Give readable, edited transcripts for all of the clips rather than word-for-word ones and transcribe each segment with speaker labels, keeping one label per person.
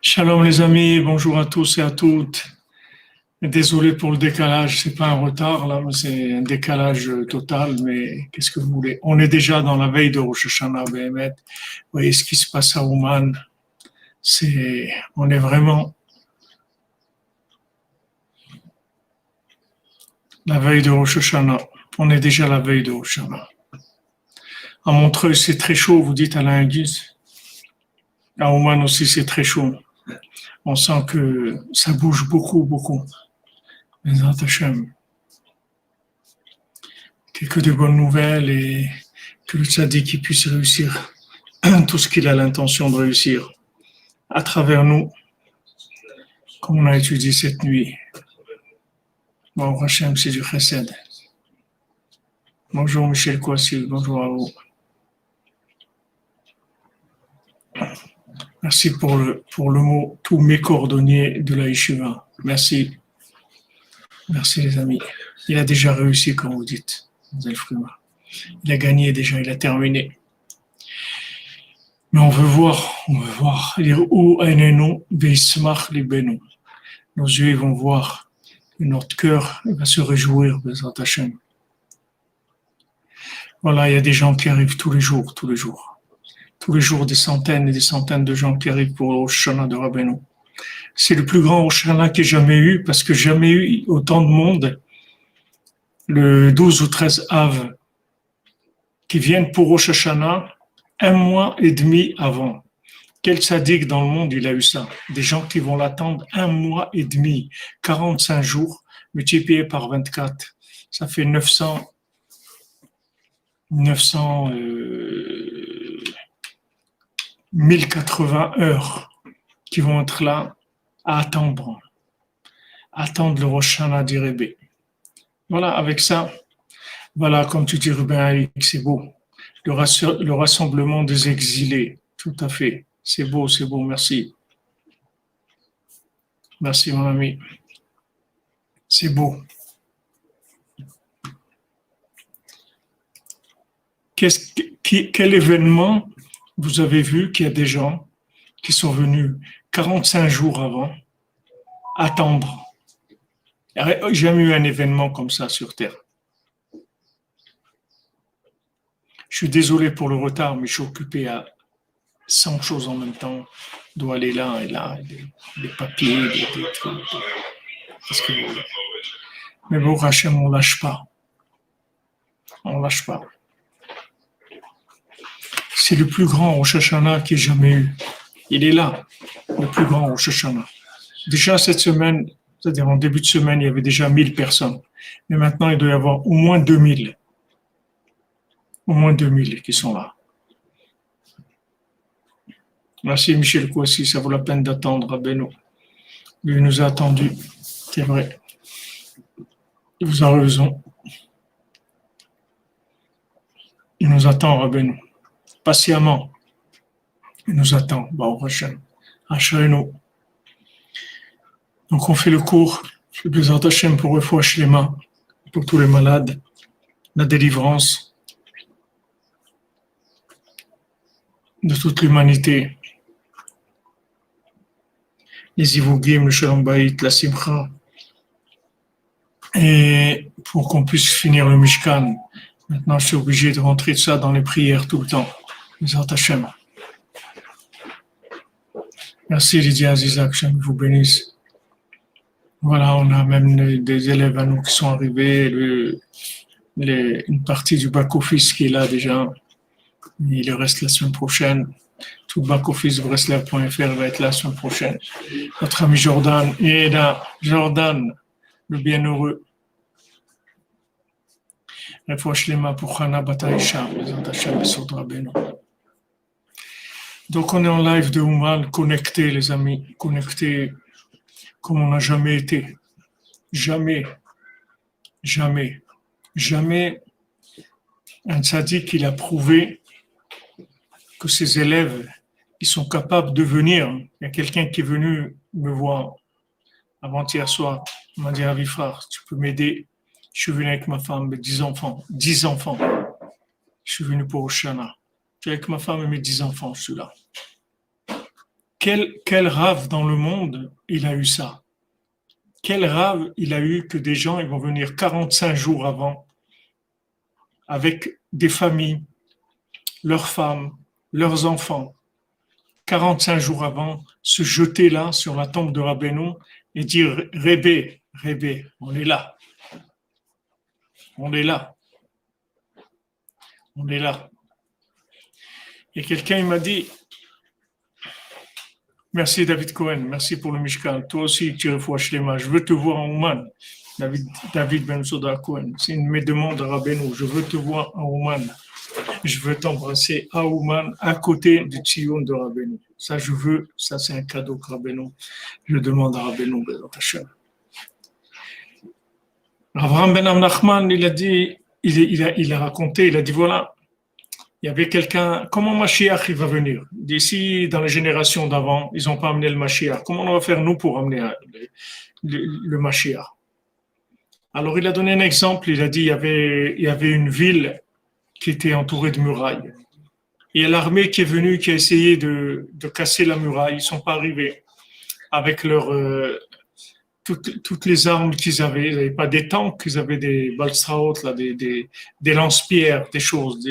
Speaker 1: Shalom les amis, bonjour à tous et à toutes. Désolé pour le décalage, c'est pas un retard là, mais c'est un décalage total. Mais qu'est-ce que vous voulez? On est déjà dans la veille de Rosh Hashanah, Béhémet. Vous voyez ce qui se passe à Ouman. On est vraiment la veille de Rosh Hashanah. On est déjà la veille de Rosh Hashanah. À Montreuil, c'est très chaud, vous dites à l'Indus. À Ouman aussi, c'est très chaud. On sent que ça bouge beaucoup, beaucoup. Bezrat Hashem. Que de bonnes nouvelles et que le tzaddik puisse réussir tout ce qu'il a l'intention de réussir à travers nous, comme on a étudié cette nuit. Bon, Hachem, c'est du chesed. Bonjour Michel Kouassi, bonjour à vous. Merci pour le mot, tous mes coordonnées de la Yeshiva. Merci. Merci les amis. Il a déjà réussi, comme vous dites, Zelfrima. Il a gagné déjà, il a terminé. Mais on veut voir. Nos yeux vont voir, et notre cœur va se réjouir, Bezrat Hashem. Voilà, il y a des gens qui arrivent tous les jours. Tous les jours, des centaines et des centaines de gens qui arrivent pour le Rosh Hashanah de Rabbeinu. C'est le plus grand Rosh Hashanah qu'il y ait jamais eu, parce que jamais eu autant de monde, le 12 ou 13 Av, qui viennent pour Rosh Hashanah 1 mois et demi avant. Quel tzaddik dans le monde il a eu ça? Des gens qui vont l'attendre 1 mois et demi, 45 jours, multiplié par 24. Ça fait 1080 heures qui vont être là à attendre le Rosh Hashanah d'Irébé. Voilà, avec ça, voilà, comme tu dis, Ruben, c'est beau. Le rassemblement des exilés, tout à fait. C'est beau, merci. Merci, mon ami. C'est beau. Quel événement vous avez vu qu'il y a des gens qui sont venus 45 jours avant attendre? J'ai jamais eu un événement comme ça sur Terre. Je suis désolé pour le retard, mais je suis occupé à 100 choses en même temps. Je dois aller là et là, des papiers, des trucs. Parce que, mais bon, Hachem, on ne lâche pas. C'est le plus grand Rosh Hashanah qu'il y ait jamais eu. Il est là, le plus grand Rosh Hashanah. Déjà cette semaine, c'est-à-dire en début de semaine, il y avait déjà 1000 personnes. Mais maintenant, il doit y avoir au moins 2000. Au moins 2000 qui sont là. Merci Michel Kouassi, ça vaut la peine d'attendre Rabbeinu. Lui nous a attendu, c'est vrai. Il vous a raison. Il nous attend Rabbeinu. Patiemment. Il nous attend. Baruch Hashem. Ashrenu. Donc on fait le cours. Bezrat Hashem pour Refoua Shlema, pour tous les malades, la délivrance de toute l'humanité. Les Ivogim, le Shalom Bayit, la Simcha, et pour qu'on puisse finir le Mishkan. Maintenant, je suis obligé de rentrer de ça dans les prières tout le temps. Bezrat Hashem. Merci Lydia Aziza, que Hashem vous bénisse. Voilà, on a même des élèves à nous qui sont arrivés, une partie du back-office qui est là déjà. Il reste la semaine prochaine. Tout le back-office Breslev.fr va être là la semaine prochaine. Notre ami Jordan, il est là. Jordan, le bienheureux. Refoua Shlema pour Chana Bataïcha, donc on est en live de Ouman, connectés les amis, connectés comme on n'a jamais été. Jamais un tzaddik il a prouvé que ses élèves ils sont capables de venir. Il y a quelqu'un qui est venu me voir avant-hier soir, il m'a dit Avifar, tu peux m'aider? Je suis venu avec ma femme, mes 10 enfants. Je suis venu pour Rosh Hashanah. Je suis avec ma femme et mes 10 enfants, je suis là. quel rave dans le monde il a eu ça? Quel rave il a eu que des gens ils vont venir 45 jours avant avec des familles, leurs femmes, leurs enfants, 45 jours avant, se jeter là sur la tombe de Rabbeinu et dire Rébé, Rébé, on est là, on est là, on est là. Et quelqu'un il m'a dit merci David Cohen, merci pour le Mishkan. Toi aussi, tu refouaches les mains. Je veux te voir en Ouman. David Ben Soda Cohen. C'est une de mes demandes à Rabbeinu. Je veux te voir en Ouman. Je veux t'embrasser à Ouman, à côté du Tzion de Rabbeinu. Ça, je veux. Ça, c'est un cadeau que Rabbeinu. Je demande à Rabbeinu, Bezat Hashem. Avraham Ben Nachman, il a dit, il a raconté, il a dit voilà. Il y avait quelqu'un, comment Mashiach il va venir? D'ici, dans les générations d'avant, ils n'ont pas amené le Mashiach. Comment on va faire nous pour amener le Mashiach? Alors il a donné un exemple, il a dit il y avait une ville qui était entourée de murailles. Il y a l'armée qui est venue, qui a essayé de casser la muraille. Ils ne sont pas arrivés avec toutes les armes qu'ils avaient. Ils n'avaient pas des tanks, ils avaient des balstraot, là, des lance-pierres, des choses.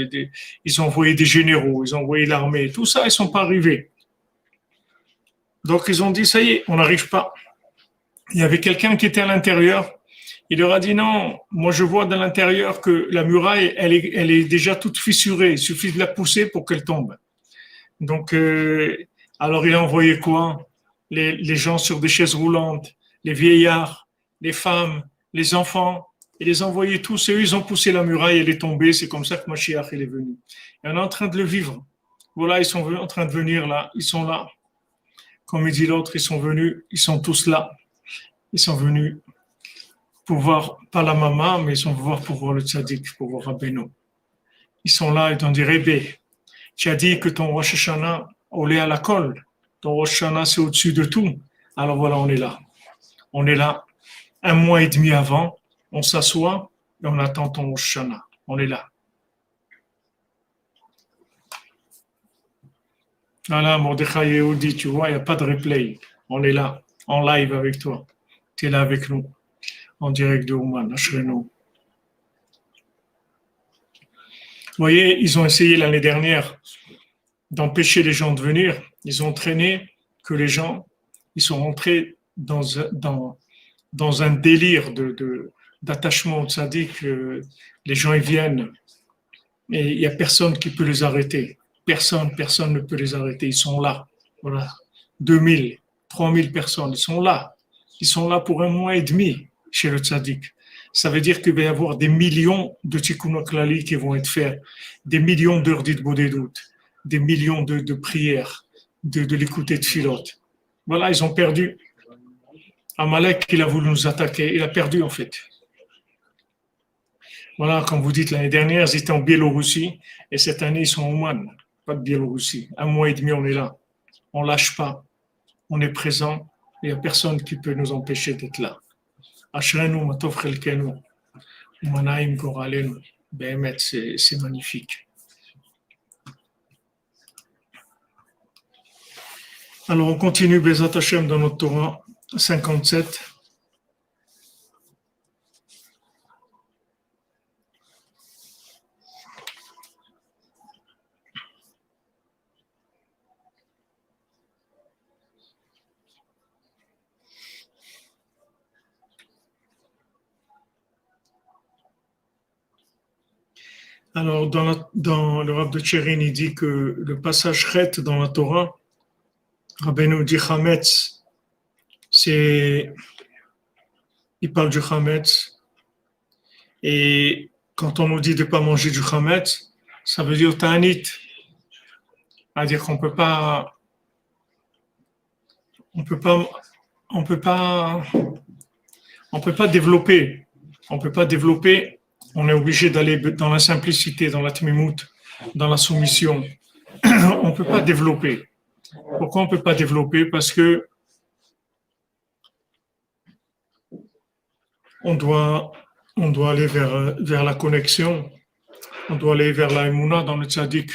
Speaker 1: Ils ont envoyé des généraux, ils ont envoyé l'armée. Tout ça, ils ne sont pas arrivés. Donc, ils ont dit, ça y est, on n'arrive pas. Il y avait quelqu'un qui était à l'intérieur. Il leur a dit, non, moi je vois dans l'intérieur que la muraille, elle est déjà toute fissurée. Il suffit de la pousser pour qu'elle tombe. Donc, alors il a envoyé quoi? Les gens sur des chaises roulantes, les vieillards, les femmes, les enfants, il les a envoyés tous et eux, ils ont poussé la muraille, elle est tombée, c'est comme ça que Mashiach il est venu. Et on est en train de le vivre. Voilà, ils sont en train de venir là, ils sont là. Comme il dit l'autre, ils sont venus, ils sont tous là. Ils sont venus pour voir, pas la maman, mais ils sont venus pour voir le tzaddik, pour voir Rabbeinu. Ils sont là, ils t'ont dit, Rébé, tu as dit que ton Rosh Hashanah, on est à la colle. Ton Rosh Hashanah, c'est au-dessus de tout. Alors voilà, on est là. On est là, 1 mois et demi avant, on s'assoit et on attend ton Rosh Hashanah. On est là. Voilà, Mordechai Yehudi, tu vois, il n'y a pas de replay. On est là, en live avec toi. Tu es là avec nous, en direct de Ouman, à Shreno. Vous voyez, ils ont essayé l'année dernière d'empêcher les gens de venir. Ils ont entraîné que les gens, ils sont rentrés dans un délire d'attachement au tzaddik. Les gens ils viennent et il n'y a personne qui peut les arrêter. Personne ne peut les arrêter. Ils sont là. Voilà. 2000, 3000 personnes, ils sont là. Ils sont là pour 1 mois et demi chez le tzaddik. Ça veut dire qu'il va y avoir des millions de tikkun klali qui vont être faits, des millions d'heures d'itbodedut, des millions de prières, de l'écouter de filote. Voilà, ils ont perdu. Amalek, il a voulu nous attaquer, il a perdu en fait. Voilà, comme vous dites, l'année dernière, ils étaient en Biélorussie et cette année, ils sont en Oman, pas de Biélorussie. 1 mois et demi, on est là. On ne lâche pas. On est présent. Il n'y a personne qui peut nous empêcher d'être là. Ashrenu matov chelkenu, umanaim goralenu. Behemet, c'est magnifique. Alors, on continue Bezat Hashem dans notre Torah 57. Alors, dans le Rav de Tchérin, il dit que le passage Chet dans la Torah, Rabbeinu dit Chametz, il parle du Chametz, et quand on nous dit de ne pas manger du Chametz, ça veut dire Ta'anit, c'est-à-dire qu'on peut pas développer, on est obligé d'aller dans la simplicité, dans la tmimout, dans la soumission. On ne peut pas développer. Pourquoi on ne peut pas développer? Parce que on doit aller vers la connexion, on doit aller vers la émouna dans le tzaddik,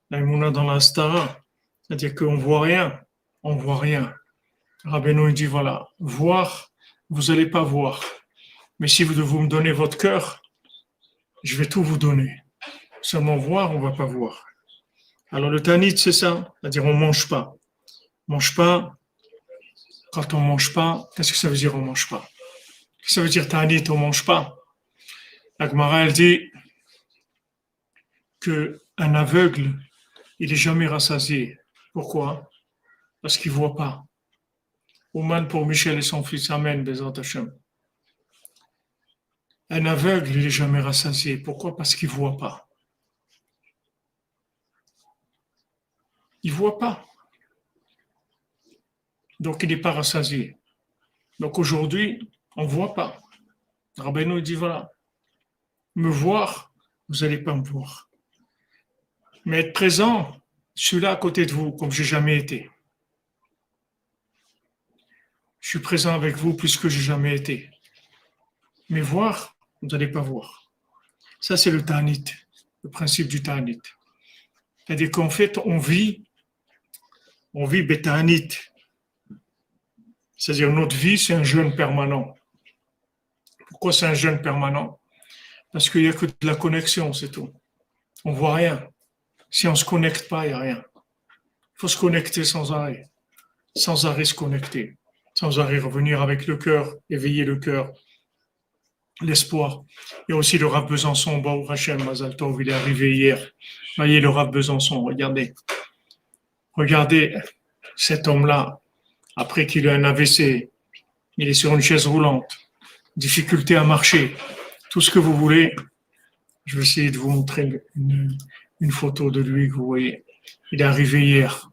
Speaker 1: la émouna dans la stara, c'est-à-dire qu'on ne voit rien, on ne voit rien. Rabbeinu dit voilà, voir, vous n'allez pas voir. Mais si vous me donnez votre cœur, je vais tout vous donner. Seulement voir, on ne va pas voir. Alors le tanit, c'est ça, c'est-à-dire on ne mange pas. On mange pas. Quand on ne mange pas, qu'est-ce que ça veut dire on ne mange pas? Qu'est-ce que ça veut dire tanit, on ne mange pas? La Gemara, elle dit qu'un aveugle, il n'est jamais rassasié. Pourquoi? Parce qu'il ne voit pas. Ouman pour Michel et son fils, Amen, Bezat Hashem. Un aveugle, il n'est jamais rassasié. Pourquoi? Parce qu'il ne voit pas. Il ne voit pas. Donc, il n'est pas rassasié. Donc, aujourd'hui, on ne voit pas. Rabbeinu dit, voilà, me voir, vous n'allez pas me voir. Mais être présent, je suis là à côté de vous, comme je n'ai jamais été. Je suis présent avec vous plus que je n'ai jamais été. Mais voir, vous n'allez pas voir. Ça, c'est le ta'anit, le principe du ta'anit. C'est-à-dire qu'en fait, on vit bétanit. C'est-à-dire notre vie, c'est un jeûne permanent. Pourquoi c'est un jeûne permanent? Parce qu'il n'y a que de la connexion, c'est tout. On ne voit rien. Si on ne se connecte pas, il n'y a rien. Il faut se connecter sans arrêt. Sans arrêt se connecter. Sans arrêt revenir avec le cœur, éveiller le cœur, l'espoir. Il y a aussi le Rav Besançon, Baruch Hashem, Mazal Tov, il est arrivé hier. Voyez le Rav Besançon, regardez. Regardez cet homme-là, après qu'il a un AVC, il est sur une chaise roulante, difficulté à marcher, tout ce que vous voulez. Je vais essayer de vous montrer une photo de lui que vous voyez. Il est arrivé hier.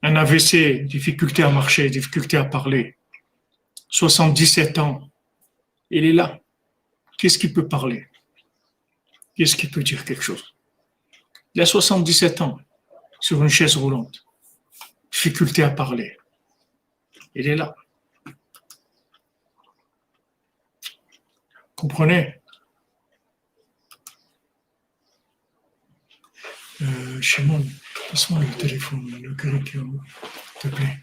Speaker 1: Un AVC, difficulté à marcher, difficulté à parler. 77 ans. Il est là. Qu'est-ce qu'il peut parler? Qu'est-ce qu'il peut dire quelque chose? Il a 77 ans, sur une chaise roulante. Difficulté à parler. Il est là. Comprenez? Shimon, passe-moi le téléphone, le curriculum, s'il te plaît.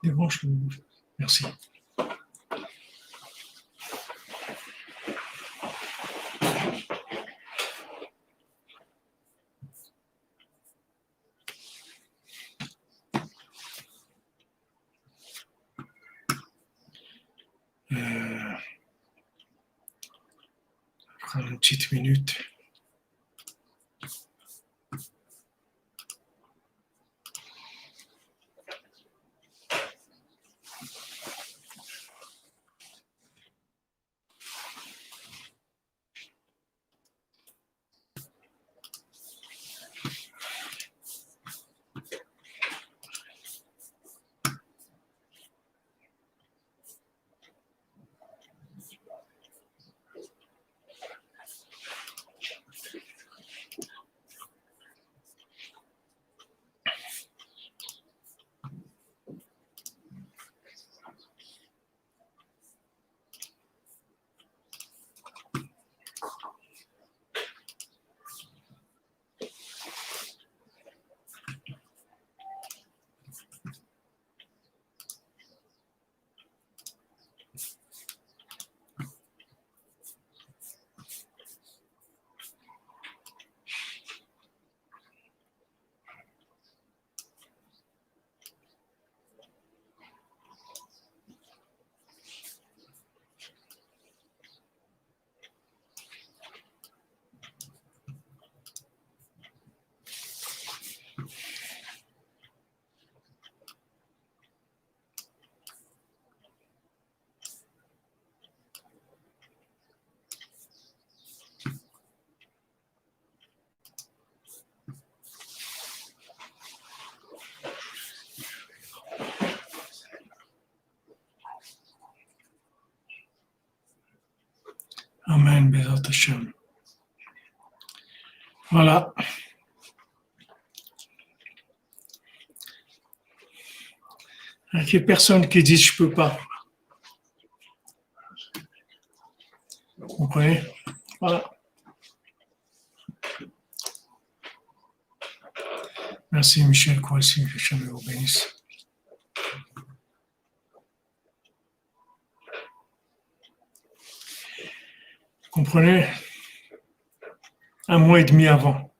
Speaker 1: Débranche-le. Merci. Prendre une petite minute. Amen, Bezat Hashem. Voilà. Il n'y a personne qui dit je peux pas. Vous comprenez? Voilà. Merci Michel Kouassi, que Hachem vous bénisse. Vous comprenez? Un mois et demi avant.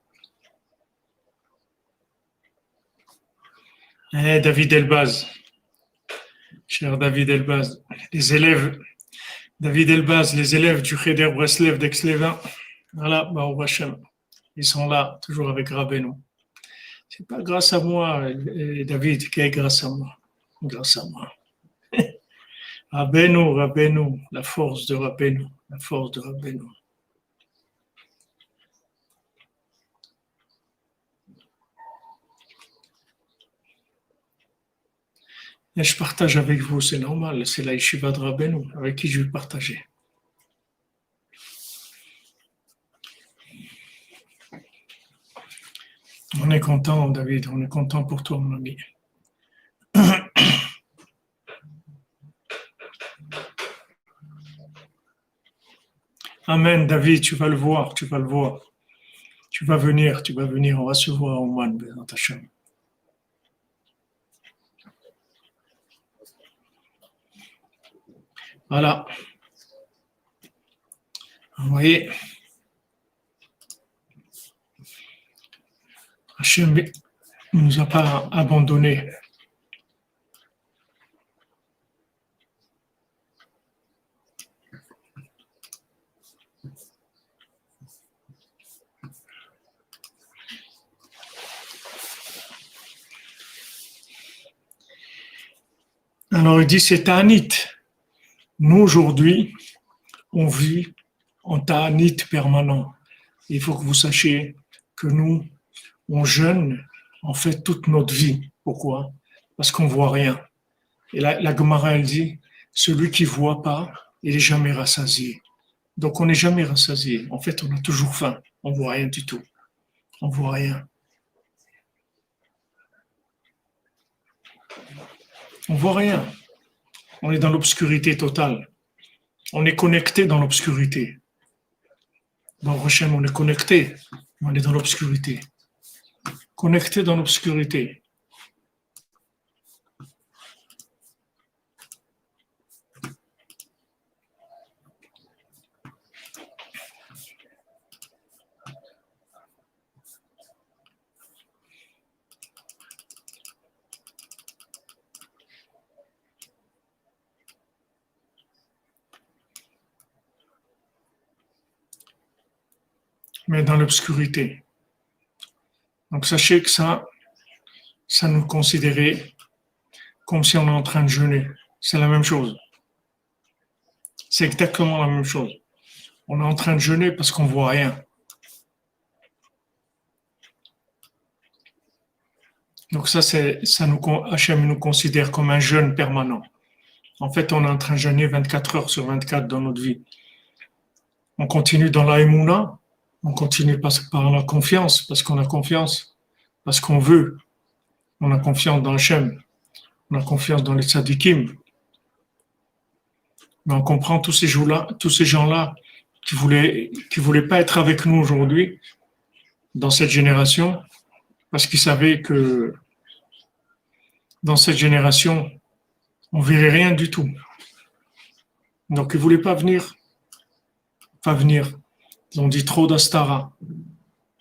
Speaker 1: David Elbaz, cher David Elbaz, les élèves, David Elbaz, les élèves du Cheder Breslev d'Aix-les-Bains, voilà, Baruch Hashem, ils sont là, toujours avec Rabbeinu. C'est pas grâce à moi, David, qui est grâce à moi. Grâce à moi. Rabbeinu, Rabbeinu, la force de Rabbeinu, la force de Rabbeinu. Et je partage avec vous, c'est normal, c'est la yeshiva de Rabbeinu avec qui je vais partager. On est content, David, on est content pour toi, mon ami. Amen, David, tu vas le voir, tu vas le voir. Tu vas venir, on va se voir au mois de Hashem. Voilà. Vous voyez, Hachem ne nous a pas abandonnés. Alors il dit c'est Ta'anit. Nous aujourd'hui, on vit en Ta'anit permanent. Il faut que vous sachiez que nous, on jeûne en fait toute notre vie. Pourquoi? Parce qu'on voit rien. Et la Gemara elle dit, celui qui voit pas, il est jamais rassasié. Donc on n'est jamais rassasié. En fait, on a toujours faim. On voit rien du tout. On voit rien. On voit rien. On est dans l'obscurité totale. On est connecté dans l'obscurité. Dans Hachem, on est connecté, mais on est dans l'obscurité. Connecté dans l'obscurité. Mais dans l'obscurité. Donc sachez que ça nous considérait comme si on est en train de jeûner. C'est la même chose. C'est exactement la même chose. On est en train de jeûner parce qu'on voit rien. Donc Hachem nous considère comme un jeûne permanent. En fait, on est en train de jeûner 24 heures sur 24 dans notre vie. On continue dans la Emouna, on continue par la confiance, parce qu'on a confiance, parce qu'on veut. On a confiance dans Hachem, on a confiance dans les tzadikim. Mais on comprend tous ces gens-là qui voulaient pas être avec nous aujourd'hui, dans cette génération, parce qu'ils savaient que dans cette génération, on verrait rien du tout. Donc ils voulaient pas venir. Ils ont dit trop d'astara,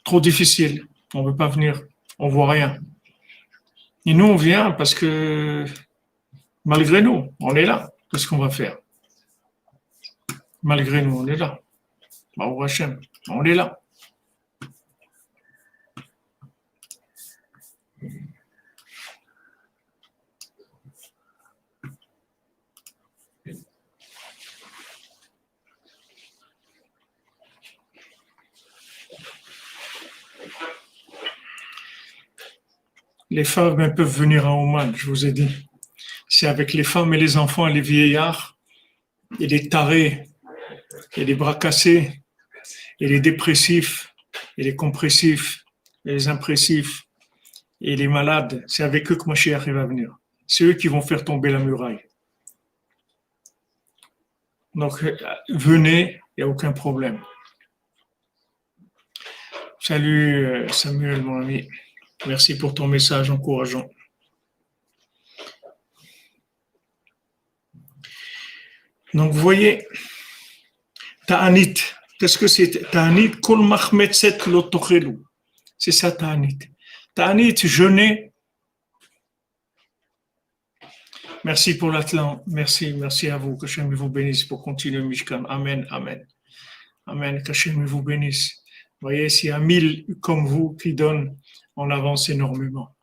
Speaker 1: trop difficile, on veut pas venir, on voit rien. Et nous, on vient parce que, malgré nous, on est là. Qu'est-ce qu'on va faire? Malgré nous, on est là. Baruch Hashem, on est là. Les femmes peuvent venir à Oman, je vous ai dit. C'est avec les femmes et les enfants et les vieillards, et les tarés, et les bras cassés, et les dépressifs, et les compressifs, et les impressifs, et les malades. C'est avec eux que Mashiach va venir. C'est eux qui vont faire tomber la muraille. Donc, venez, il n'y a aucun problème. Salut Samuel, mon ami. Merci pour ton message encourageant. Donc, vous voyez, Ta'anit. Qu'est-ce que c'est? Ta'anit, kol mahmetzet lo tochelu. C'est ça, Ta'anit. Ta'anit, jeûner. Merci pour l'Atlan. Merci à vous. Que Hachem vous bénisse pour continuer le Mishkan. Amen, amen. Amen. Que Hachem vous bénisse. Vous voyez, s'il y a 1000 comme vous qui donnent, on avance énormément.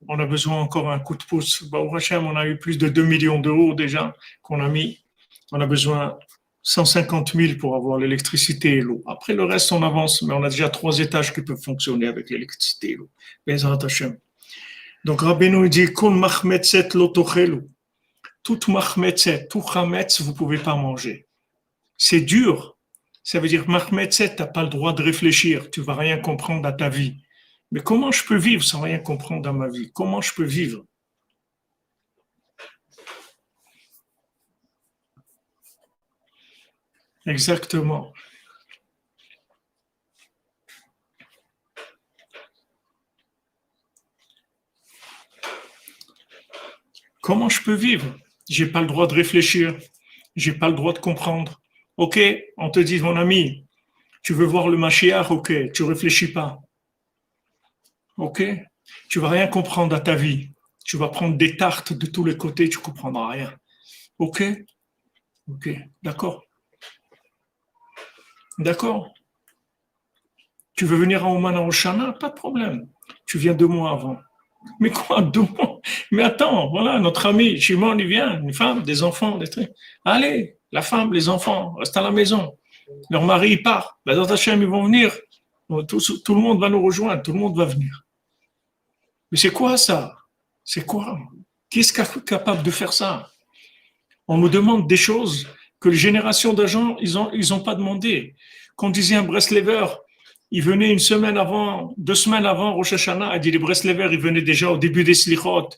Speaker 1: On a besoin encore un coup de pouce. Au Hachem, on a eu plus de 2 millions d'euros déjà qu'on a mis. On a besoin 150 000 pour avoir l'électricité et l'eau. Après, le reste, on avance, mais on a déjà 3 étages qui peuvent fonctionner avec l'électricité et l'eau. Bezrat Hachem. Donc, Rabbeinu dit, Kol mahmetzet lo tochelu. Tout mahmetzet, tout chametz, vous ne pouvez pas manger. C'est dur. Ça veut dire, mahmetzet, tu n'as pas le droit de réfléchir. Tu ne vas rien comprendre à ta vie. Mais comment je peux vivre sans rien comprendre dans ma vie? Comment je peux vivre? Exactement. Comment je peux vivre? J'ai pas le droit de réfléchir. J'ai pas le droit de comprendre. Ok, on te dit, mon ami, tu veux voir le Mashiach? Ok, tu réfléchis pas. Ok, tu vas rien comprendre à ta vie. Tu vas prendre des tartes de tous les côtés, tu comprendras rien. Ok, ok, d'accord, d'accord. Tu veux venir à Oman à Oshana? Pas de problème. Tu viens 2 mois avant. Mais quoi, 2 mois? Mais attends, voilà, notre ami Shimon, il vient, une femme, des enfants, des trucs. Allez, la femme, les enfants, restent à la maison. Leur mari, il part. Les autres Hachem, ils vont venir. Tout le monde va nous rejoindre, tout le monde va venir. Mais c'est quoi ça? C'est quoi? Qui est capable de faire ça? On me demande des choses que les générations d'agents, ils ont pas demandé. Qu'on disait un Breslever, il venait une semaine avant, 2 semaines avant Rosh Hashanah, il dit les Breslevers, ils venaient déjà au début des Slichot.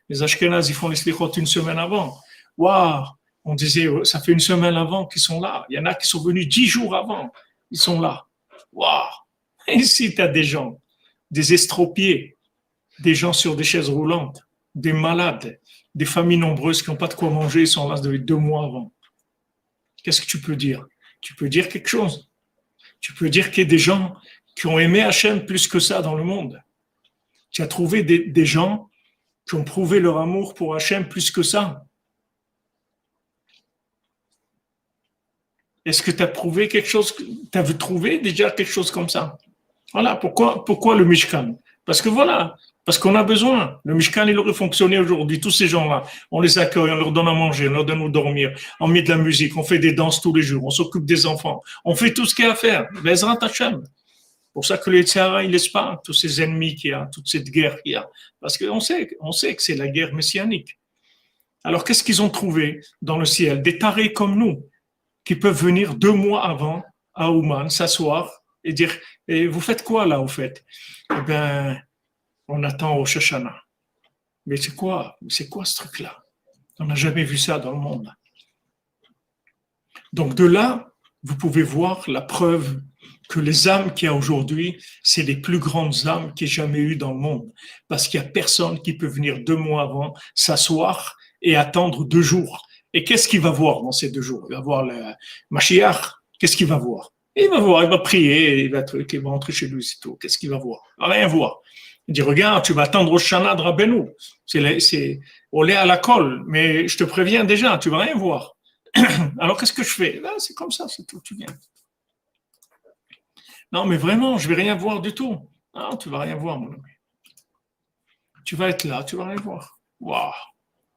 Speaker 1: Les Ashkenaz, ils font les Slichot une semaine avant. Waouh! On disait, ça fait une semaine avant qu'ils sont là. Il y en a qui sont venus 10 jours avant. Ils sont là. Waouh! Ici, tu as des gens, des estropiés, des gens sur des chaises roulantes, des malades, des familles nombreuses qui n'ont pas de quoi manger, ils sont là depuis 2 mois avant. Qu'est-ce que tu peux dire? Tu peux dire quelque chose. Tu peux dire qu'il y a des gens qui ont aimé Hachem plus que ça dans le monde. Tu as trouvé des gens qui ont prouvé leur amour pour Hachem plus que ça. Est-ce que tu as prouvé quelque chose, tu as trouvé déjà quelque chose comme ça? Voilà, pourquoi le Mishkan? Parce que voilà, parce qu'on a besoin. Le Mishkan, il aurait fonctionné aujourd'hui. Tous ces gens-là, on les accueille, on leur donne à manger, on leur donne où dormir, on met de la musique, on fait des danses tous les jours, on s'occupe des enfants, on fait tout ce qu'il y a à faire. Bezrat Hachem. Pour ça que les Tzara, il laisse pas tous ces ennemis qu'il y a, toute cette guerre qu'il y a. Parce qu'on sait que c'est la guerre messianique. Alors, qu'est-ce qu'ils ont trouvé dans le ciel? Des tarés comme nous, qui peuvent venir 2 mois avant à Ouman, s'asseoir et dire, et vous faites quoi là, au fait? Eh bien, on attend au Shoshana. Mais c'est quoi ce truc-là? On n'a jamais vu ça dans le monde. Donc de là, vous pouvez voir la preuve que les âmes qu'il y a aujourd'hui, c'est les plus grandes âmes qu'il y ait jamais eu dans le monde. Parce qu'il n'y a personne qui peut venir 2 mois avant, s'asseoir et attendre 2 jours. Et qu'est-ce qu'il va voir dans ces 2 jours? Il va voir le Mashiach. Qu'est-ce qu'il va voir? Il va voir, il va prier, il va rentrer chez lui, c'est tout. Qu'est-ce qu'il va voir? Il va rien voir. Il dit, regarde, tu vas attendre au Shana de Rabbeinu. On l'est à la colle, mais je te préviens déjà, tu vas rien voir. Alors, qu'est-ce que je fais? Ben, c'est comme ça, c'est tout, tu viens. Non, mais vraiment, je vais rien voir du tout. Non, tu vas rien voir, mon ami. Tu vas être là, tu vas rien voir. Waouh,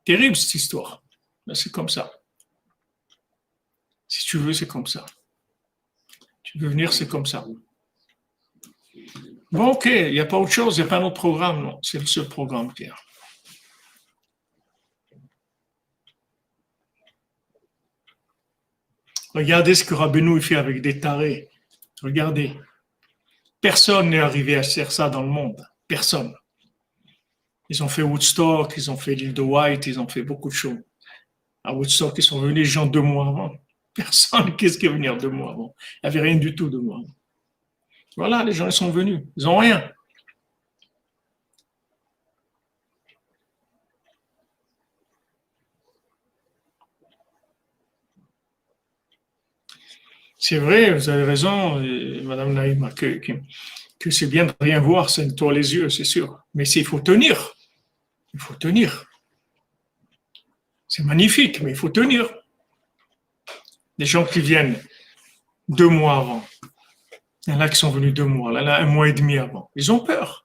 Speaker 1: terrible cette histoire. Ben, c'est comme ça. Si tu veux, c'est comme ça. Tu veux venir, c'est comme ça. Bon, ok, il n'y a pas autre chose, il n'y a pas un autre programme, non. C'est le seul programme qu'il y a. Regardez ce que Rabbeinu fait avec des tarés. Regardez. Personne n'est arrivé à faire ça dans le monde. Personne. Ils ont fait Woodstock, ils ont fait l'île de White, ils ont fait beaucoup de choses. À Woodstock, ils sont venus les gens 2 mois avant. Personne, qu'est-ce qui est venu 2 mois avant? Il n'y avait rien du tout 2 mois avant. Voilà, les gens, ils sont venus. Ils n'ont rien. C'est vrai, vous avez raison, Madame Naïma, que c'est bien de rien voir, ça nettoie les yeux, c'est sûr. Mais il faut tenir. Il faut tenir. C'est magnifique, mais il faut tenir. Les gens qui viennent 2 mois avant, il y en a qui sont venus 2 mois, il y en a 1 mois et demi avant. Ils ont peur.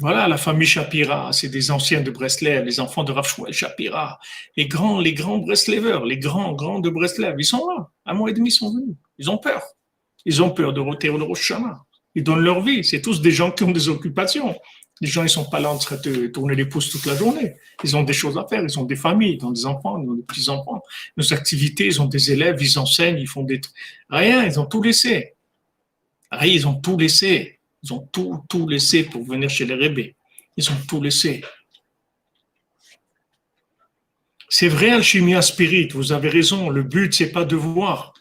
Speaker 1: Voilà, la famille Shapira, c'est des anciens de Breslev, les enfants de Rav Shmuel Shapira, les grands Breslevers, les grands de Breslev, ils sont là. 1 mois et demi, ils sont venus. Ils ont peur. Ils ont peur de retirer le Rosh Hashanah. Ils donnent leur vie. C'est tous des gens qui ont des occupations. Les gens, ils sont pas là en train de tourner les pouces toute la journée. Ils ont des choses à faire. Ils ont des familles, ils ont des enfants, ils ont des petits-enfants. Nos activités, ils ont des élèves, ils enseignent, ils font des... Rien, ils ont tout laissé. Rien, ils ont tout laissé. Ils ont tout laissé pour venir chez les rébés. Ils ont tout laissé. C'est vrai, Alchimia Spirit, vous avez raison. Le but, c'est pas de voir.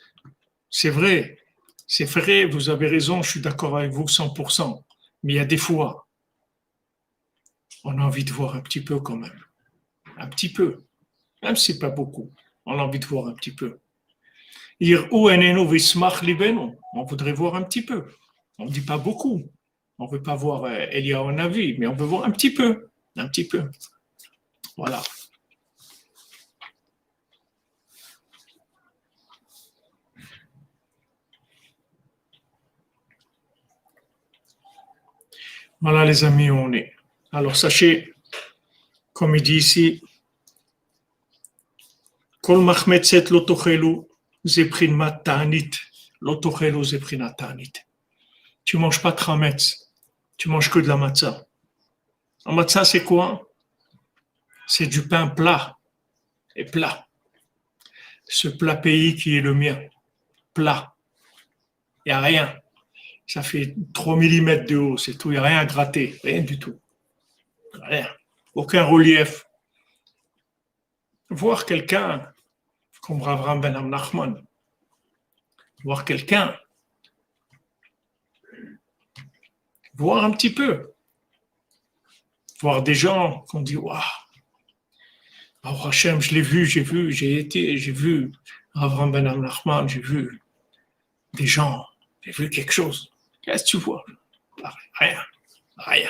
Speaker 1: C'est vrai. C'est vrai, vous avez raison, je suis d'accord avec vous 100%. Mais il y a des fois, on a envie de voir un petit peu quand même. Un petit peu. Même si c'est pas beaucoup. On a envie de voir un petit peu. On voudrait voir un petit peu. On ne dit pas beaucoup. On ne veut pas voir Eliyahu Navi, mais on veut voir un petit peu. Un petit peu. Voilà. Voilà les amis où on est. Alors sachez, comme il dit ici, Kol machmetzet lotochelu zeprinat ta'anit. Lotochelu zeprinat ta'anit. Tu ne manges pas de chametz, tu manges que de la matzah. La matzah, c'est quoi? C'est du pain plat. Et plat. Ce plat pays qui est le mien. Plat. Il n'y a rien. Ça fait 3 mm de haut, c'est tout. Il n'y a rien à gratter. Rien du tout. Rien. Aucun relief. Voir quelqu'un, comme Avraham Ben Nachman, voir quelqu'un, voir un petit peu. Voir des gens qu'on dit, waouh, oh Hachem, je l'ai vu, j'ai vu Avraham Ben Nachman, j'ai vu des gens, j'ai vu quelque chose. Qu'est-ce que tu vois? Rien, rien.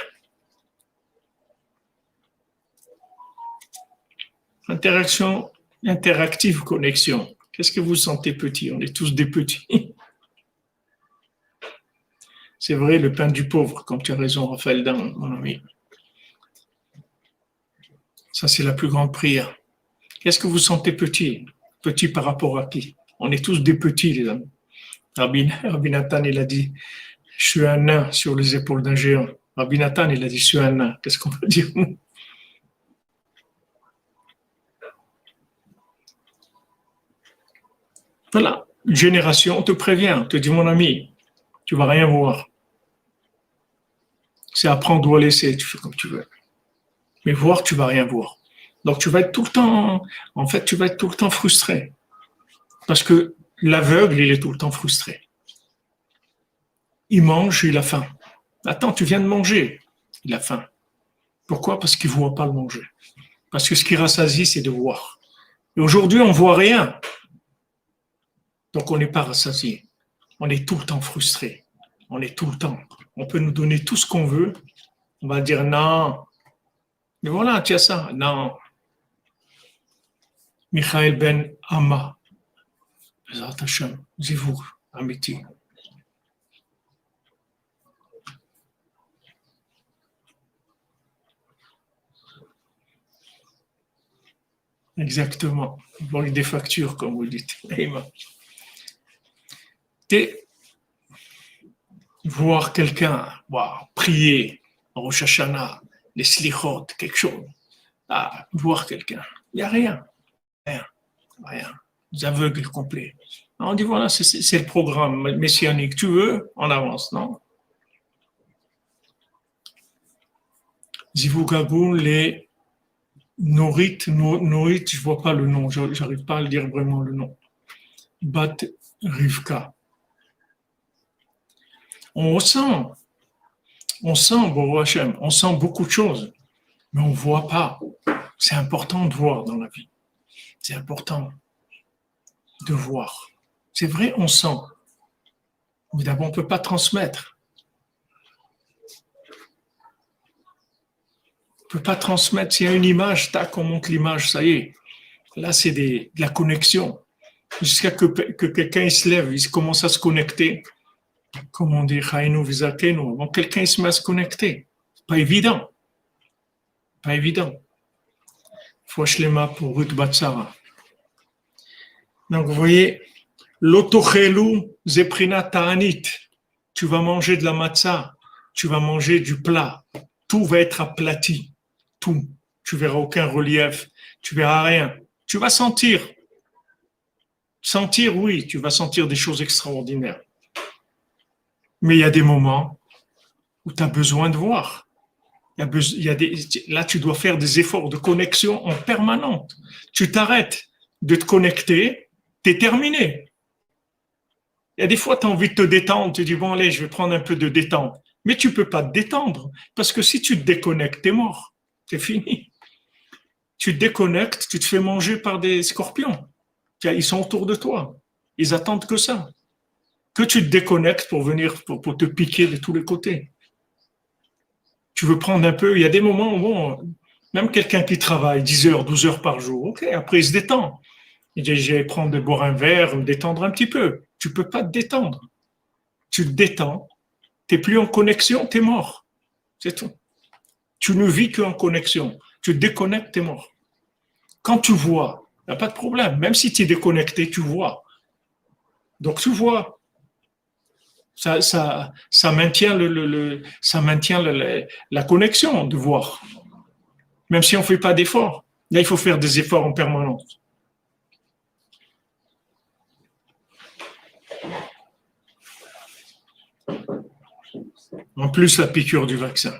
Speaker 1: Interaction, interactive connexion. Qu'est-ce que vous sentez petit? On est tous des petits. C'est vrai, le pain du pauvre, comme tu as raison, Raphaël Dan, mon ami. Ça, c'est la plus grande prière. Qu'est-ce que vous sentez petit? Petit par rapport à qui? On est tous des petits, les amis. Rabbi Nathan, il a dit, je suis un nain sur les épaules d'un géant. Rabbi Nathan, il a dit, je suis un nain. Qu'est-ce qu'on peut dire? Voilà, une génération, on te prévient, on te dit, mon ami, tu vas rien voir. C'est apprendre ou à laisser, tu fais comme tu veux. Mais voir, tu vas rien voir. Donc tu vas être tout le temps, en fait, tu vas être tout le temps frustré. Parce que l'aveugle, il est tout le temps frustré. Il mange, il a faim. Attends, tu viens de manger, il a faim. Pourquoi? Parce qu'il ne voit pas le manger. Parce que ce qui rassasie, c'est de voir. Et aujourd'hui, on ne voit rien. Donc on n'est pas rassasié. On est tout le temps frustré. On est tout le temps. On peut nous donner tout ce qu'on veut. On va dire non. Mais voilà, tu as ça. Non. Michael Ben Amma. Bezat Hashem. Zivug. Amiti. Exactement. Bon, des factures, comme vous dites. Et voir quelqu'un, prier, Rosh Hashanah, les slichot, quelque chose. Ah, voir quelqu'un. Il n'y a rien. Rien. Des aveugles complets. On dit voilà, c'est le programme messianique. Tu veux, on avance, non? Zivugabou, les Norit, je ne vois pas le nom, je n'arrive pas à le dire vraiment le nom. Bat Rivka. On sent, Baruch Hashem, on sent beaucoup de choses, mais on ne voit pas. C'est important de voir dans la vie. C'est important de voir. C'est vrai, on sent. Mais d'abord, on ne peut pas transmettre. On ne peut pas transmettre. S'il y a une image, tac, on monte l'image, ça y est. Là, c'est de la connexion. Jusqu'à que quelqu'un il se lève, il commence à se connecter. Comme on dit, Chainu Vizakenu. Bon, quelqu'un il se met à se connecter. Pas évident. Pas évident. Fouachlema pour Ruth Batsara. Donc, vous voyez, l'otochelu zeprina ta'anit. Tu vas manger de la matzah. Tu vas manger du plat. Tout va être aplati. Tout. Tu verras aucun relief. Tu verras rien. Tu vas sentir. Sentir, oui, tu vas sentir des choses extraordinaires. Mais il y a des moments où tu as besoin de voir. Là, tu dois faire des efforts de connexion en permanente. Tu t'arrêtes de te connecter, tu es terminé. Il y a des fois, tu as envie de te détendre, tu dis, bon, allez, je vais prendre un peu de détente. Mais tu ne peux pas te détendre, parce que si tu te déconnectes, tu es mort. C'est fini. Tu te déconnectes, tu te fais manger par des scorpions. Ils sont autour de toi. Ils attendent que ça. Que tu te déconnectes pour venir, pour te piquer de tous les côtés. Tu veux prendre un peu, il y a des moments où, bon, même quelqu'un qui travaille 10 heures, 12 heures par jour, ok, après il se détend. Il dit, je vais prendre, boire un verre, me détendre un petit peu. Tu peux pas te détendre. Tu te détends, tu n'es plus en connexion, tu es mort. C'est tout. Tu ne vis qu'en connexion. Tu te déconnectes, tu es mort. Quand tu vois, il n'y a pas de problème. Même si tu es déconnecté, tu vois. Donc tu vois. Ça maintient, ça maintient la connexion de voir. Même si on ne fait pas d'efforts. Là, il faut faire des efforts en permanence. En plus, la piqûre du vaccin.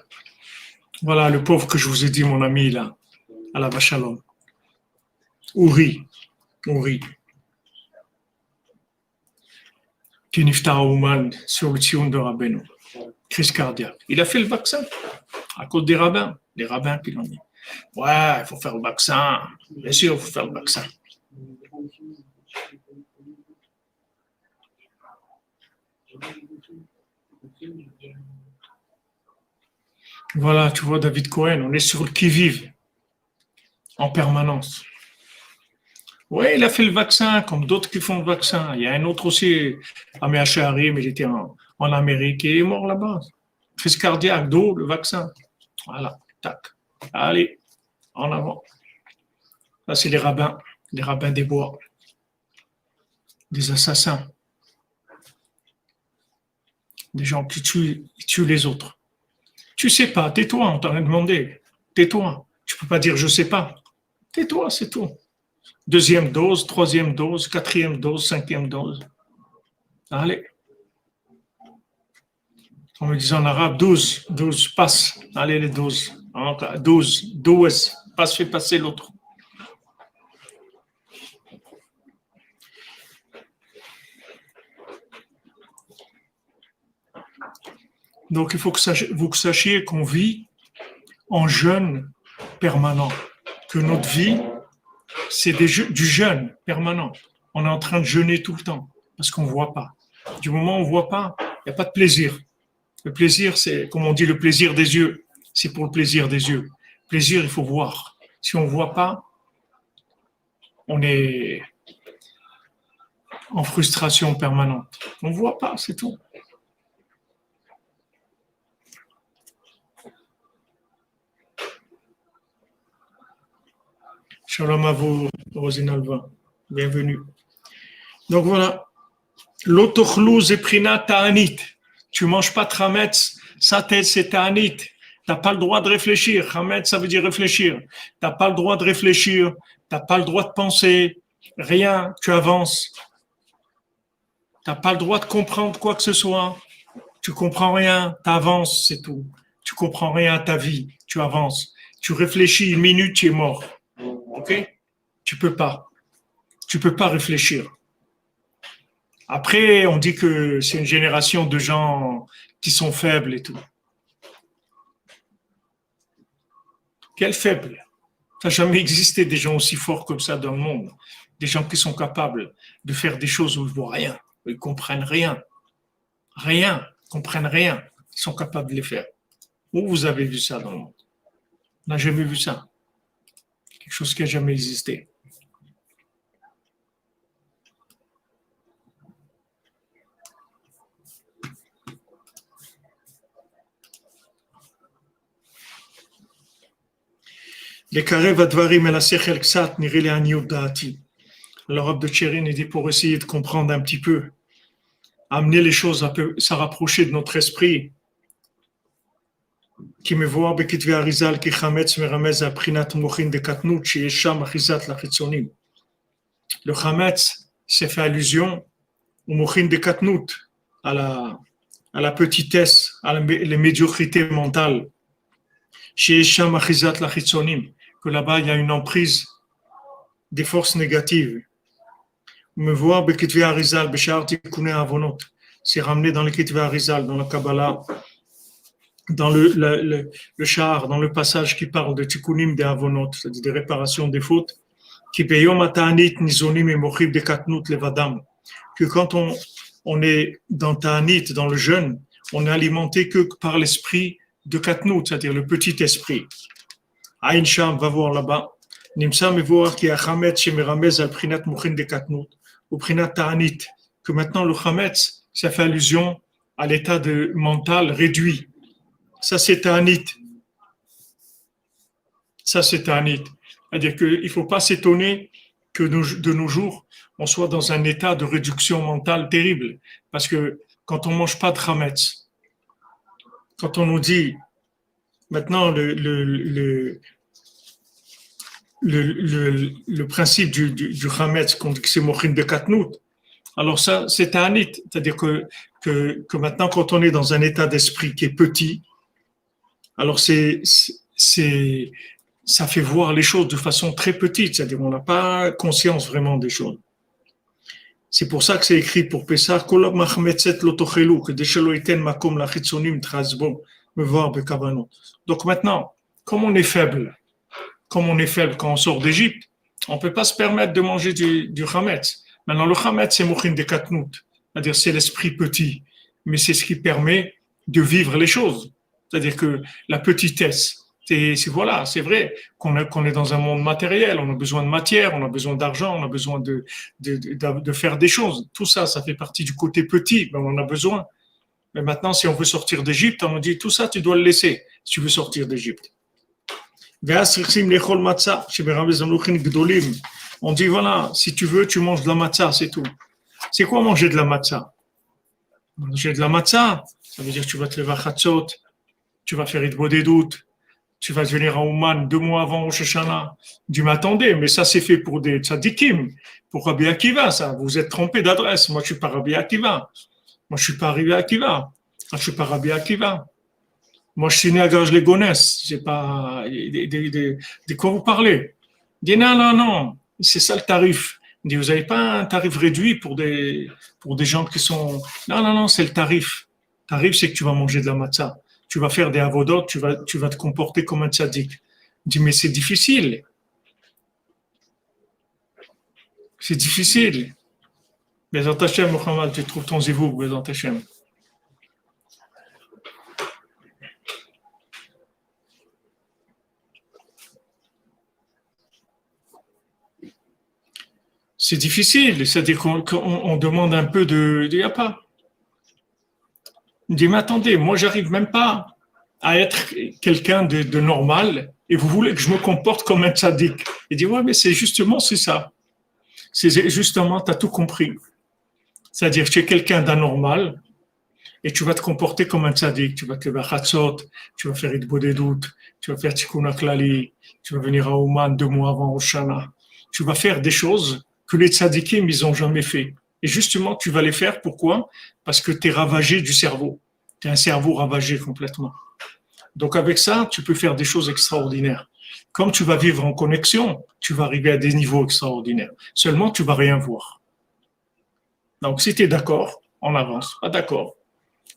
Speaker 1: Voilà, le pauvre que je vous ai dit, mon ami, là, à la Vachalom. Ouri. Qui nifta Ouman sur le Tzion de Rabbeinu. Crise cardiaque. Il a fait le vaccin à cause des rabbins. Les rabbins qui l'ont dit. Ouais, il faut faire le vaccin. Bien sûr, il faut faire le vaccin. Voilà, tu vois, David Cohen, on est sur le qui-vive en permanence. Oui, il a fait le vaccin, comme d'autres qui font le vaccin. Il y a un autre aussi, Amir Shaharim, il était en Amérique et il est mort là-bas. Crise cardiaque, d'eau, le vaccin. Voilà, tac. Allez, en avant. Là, c'est les rabbins des bois, des assassins, des gens qui tuent les autres. Tu sais pas, tais-toi, on t'a rien demandé. Tais-toi. Tu peux pas dire je sais pas. Tais-toi, c'est tout. Deuxième dose, troisième dose, quatrième dose, cinquième dose. Allez. On me dit en arabe, 12, passe. Allez, les 12. 12, passe, fais passer l'autre. Donc, il faut que vous sachiez qu'on vit en jeûne permanent, que notre vie, c'est du jeûne permanent. On est en train de jeûner tout le temps, parce qu'on ne voit pas. Du moment où on ne voit pas, il n'y a pas de plaisir. Le plaisir, c'est, comme on dit, le plaisir des yeux. C'est pour le plaisir des yeux. Plaisir, il faut voir. Si on ne voit pas, on est en frustration permanente. On ne voit pas, c'est tout. Shalom à vous, Rosine Alva. Bienvenue. Donc voilà. L'otochlu zeprina ta'anit. Tu ne manges pas de chametz, sa tête c'est ta'anit. Tu n'as pas le droit de réfléchir. Chametz, ça veut dire réfléchir. Tu n'as pas le droit de réfléchir. Tu n'as pas le droit de penser. Rien, tu avances. Tu n'as pas le droit de comprendre quoi que ce soit. Tu comprends rien, tu avances, c'est tout. Tu comprends rien à ta vie, tu avances. Tu réfléchis une minute, tu es mort. Ok? Tu peux pas. Tu peux pas réfléchir. Après, on dit que c'est une génération de gens qui sont faibles et tout. Quel faible? Ça n'a jamais existé des gens aussi forts comme ça dans le monde. Des gens qui sont capables de faire des choses où ils ne voient rien, où ils ne comprennent rien. Rien, ils ne comprennent rien. Ils sont capables de les faire. Où vous avez vu ça dans le monde? On n'a jamais vu ça. Quelque chose qui n'a jamais existé. לקרב הדברים אל השכל קצת, נראה לעניות דעתי. L'Europe de Tchérin est dit pour essayer de comprendre un petit peu, amener les choses un peu, s'en rapprocher de notre esprit, qui me voit בכתבי אריזל כי חמץ מרמז על בחינת מוחין דקטנות שיש שם אחיזת לחיצונים. Le chametz, c'est fait allusion au mochin de katnout, à la petitesse, à la médiocrité mentale. Chez Esham Achizat Lachitzonim, que là-bas il y a une emprise des forces négatives. Me voir Bekitve Arizal, Beshar Tikune Avonot, c'est ramené dans le Kitve Arizal, dans la Kabbalah, dans le char, dans le passage qui parle de Tikunim de Avonot, c'est-à-dire des réparations des fautes, qui payom Atanit Nizonim et Mochib de Katnout Levadam, que quand on est dans Ta'anit, dans le jeûne, on n'est alimenté que par l'esprit de Katnout, c'est-à-dire le petit esprit. Aïn Sham, va voir là-bas. Nimsa me voir qui a Chametz chez Meramez al Prinat Mouchin de Katnout, ou Prinat Ta'anit, que maintenant le Chametz, ça fait allusion à l'état de mental réduit. Ça, c'est Ta'anit. Ça, c'est Ta'anit. C'est-à-dire qu'il ne faut pas s'étonner que de nos jours, on soit dans un état de réduction mentale terrible. Parce que quand on ne mange pas de Chametz, quand on nous dit maintenant le principe du Chametz, qu'on dit que c'est Mochin de Katnout, alors ça, c'est Ta'anit. C'est-à-dire que maintenant, quand on est dans un état d'esprit qui est petit, alors ça fait voir les choses de façon très petite, c'est-à-dire on n'a pas conscience vraiment des choses. C'est pour ça que c'est écrit pour Pessah, que Desheloiten makom lachitzonim trasbo me voir bekavanot. Donc maintenant, comme on est faible quand on sort d'Égypte, on ne peut pas se permettre de manger du chametz. Maintenant, le chametz, c'est mouchin de katnout, c'est-à-dire c'est l'esprit petit, mais c'est ce qui permet de vivre les choses. C'est-à-dire que la petitesse, voilà, c'est vrai qu'on est dans un monde matériel, on a besoin de matière, on a besoin d'argent, on a besoin de faire des choses. Tout ça, ça fait partie du côté petit, mais on en a besoin. Mais maintenant, si on veut sortir d'Égypte, on nous dit tout ça, tu dois le laisser si tu veux sortir d'Égypte. On dit voilà, si tu veux, tu manges de la matzah, c'est tout. C'est quoi manger de la matzah? Manger de la matzah, ça veut dire que tu vas te lever à Chatzot, tu vas faire Idbo des doutes, tu vas venir à Ouman 2 mois avant Rosh Hashanah. Tu m'attendais, mais ça c'est fait pour des tzadikim, pour Rabbi Akiva, ça. Vous êtes trompé d'adresse. Moi, je suis pas Rabbi Akiva. Moi, je suis pas Rabbi Akiva. Moi, je suis pas Rabbi Akiva. Moi, je suis né à Garges-les-Gonesse. J'ai pas, de quoi vous parlez? Il dit non. C'est ça le tarif. Il dit, vous n'avez pas un tarif réduit pour des gens qui sont, non, c'est le tarif. Le tarif, c'est que tu vas manger de la matzah. Tu vas faire des avodot, tu vas te comporter comme un tzaddik. Il dit, mais c'est difficile. C'est difficile. Bezat Hashem, Mohamed, tu trouves ton zivouk, Bezat Hashem. C'est difficile, c'est-à-dire qu'on demande un peu il n'y a pas. Il dit, mais attendez, moi, j'arrive même pas à être quelqu'un de normal et vous voulez que je me comporte comme un tzaddik. Il dit, ouais, mais c'est ça. C'est justement, tu as tout compris. C'est-à-dire que tu es quelqu'un d'anormal et tu vas te comporter comme un tzaddik. Tu vas te lever à Chatzot, tu vas faire Idbo des doutes, tu vas faire Tikkun HaKlali, tu vas venir à Ouman 2 mois avant Rosh Hashanah. Tu vas faire des choses que les tzaddikim, ils n'ont jamais fait. Et justement, tu vas les faire, pourquoi? Parce que tu es ravagé du cerveau. Tu as un cerveau ravagé complètement. Donc avec ça, tu peux faire des choses extraordinaires. Comme tu vas vivre en connexion, tu vas arriver à des niveaux extraordinaires. Seulement, tu vas rien voir. Donc si tu es d'accord, on avance. Pas d'accord.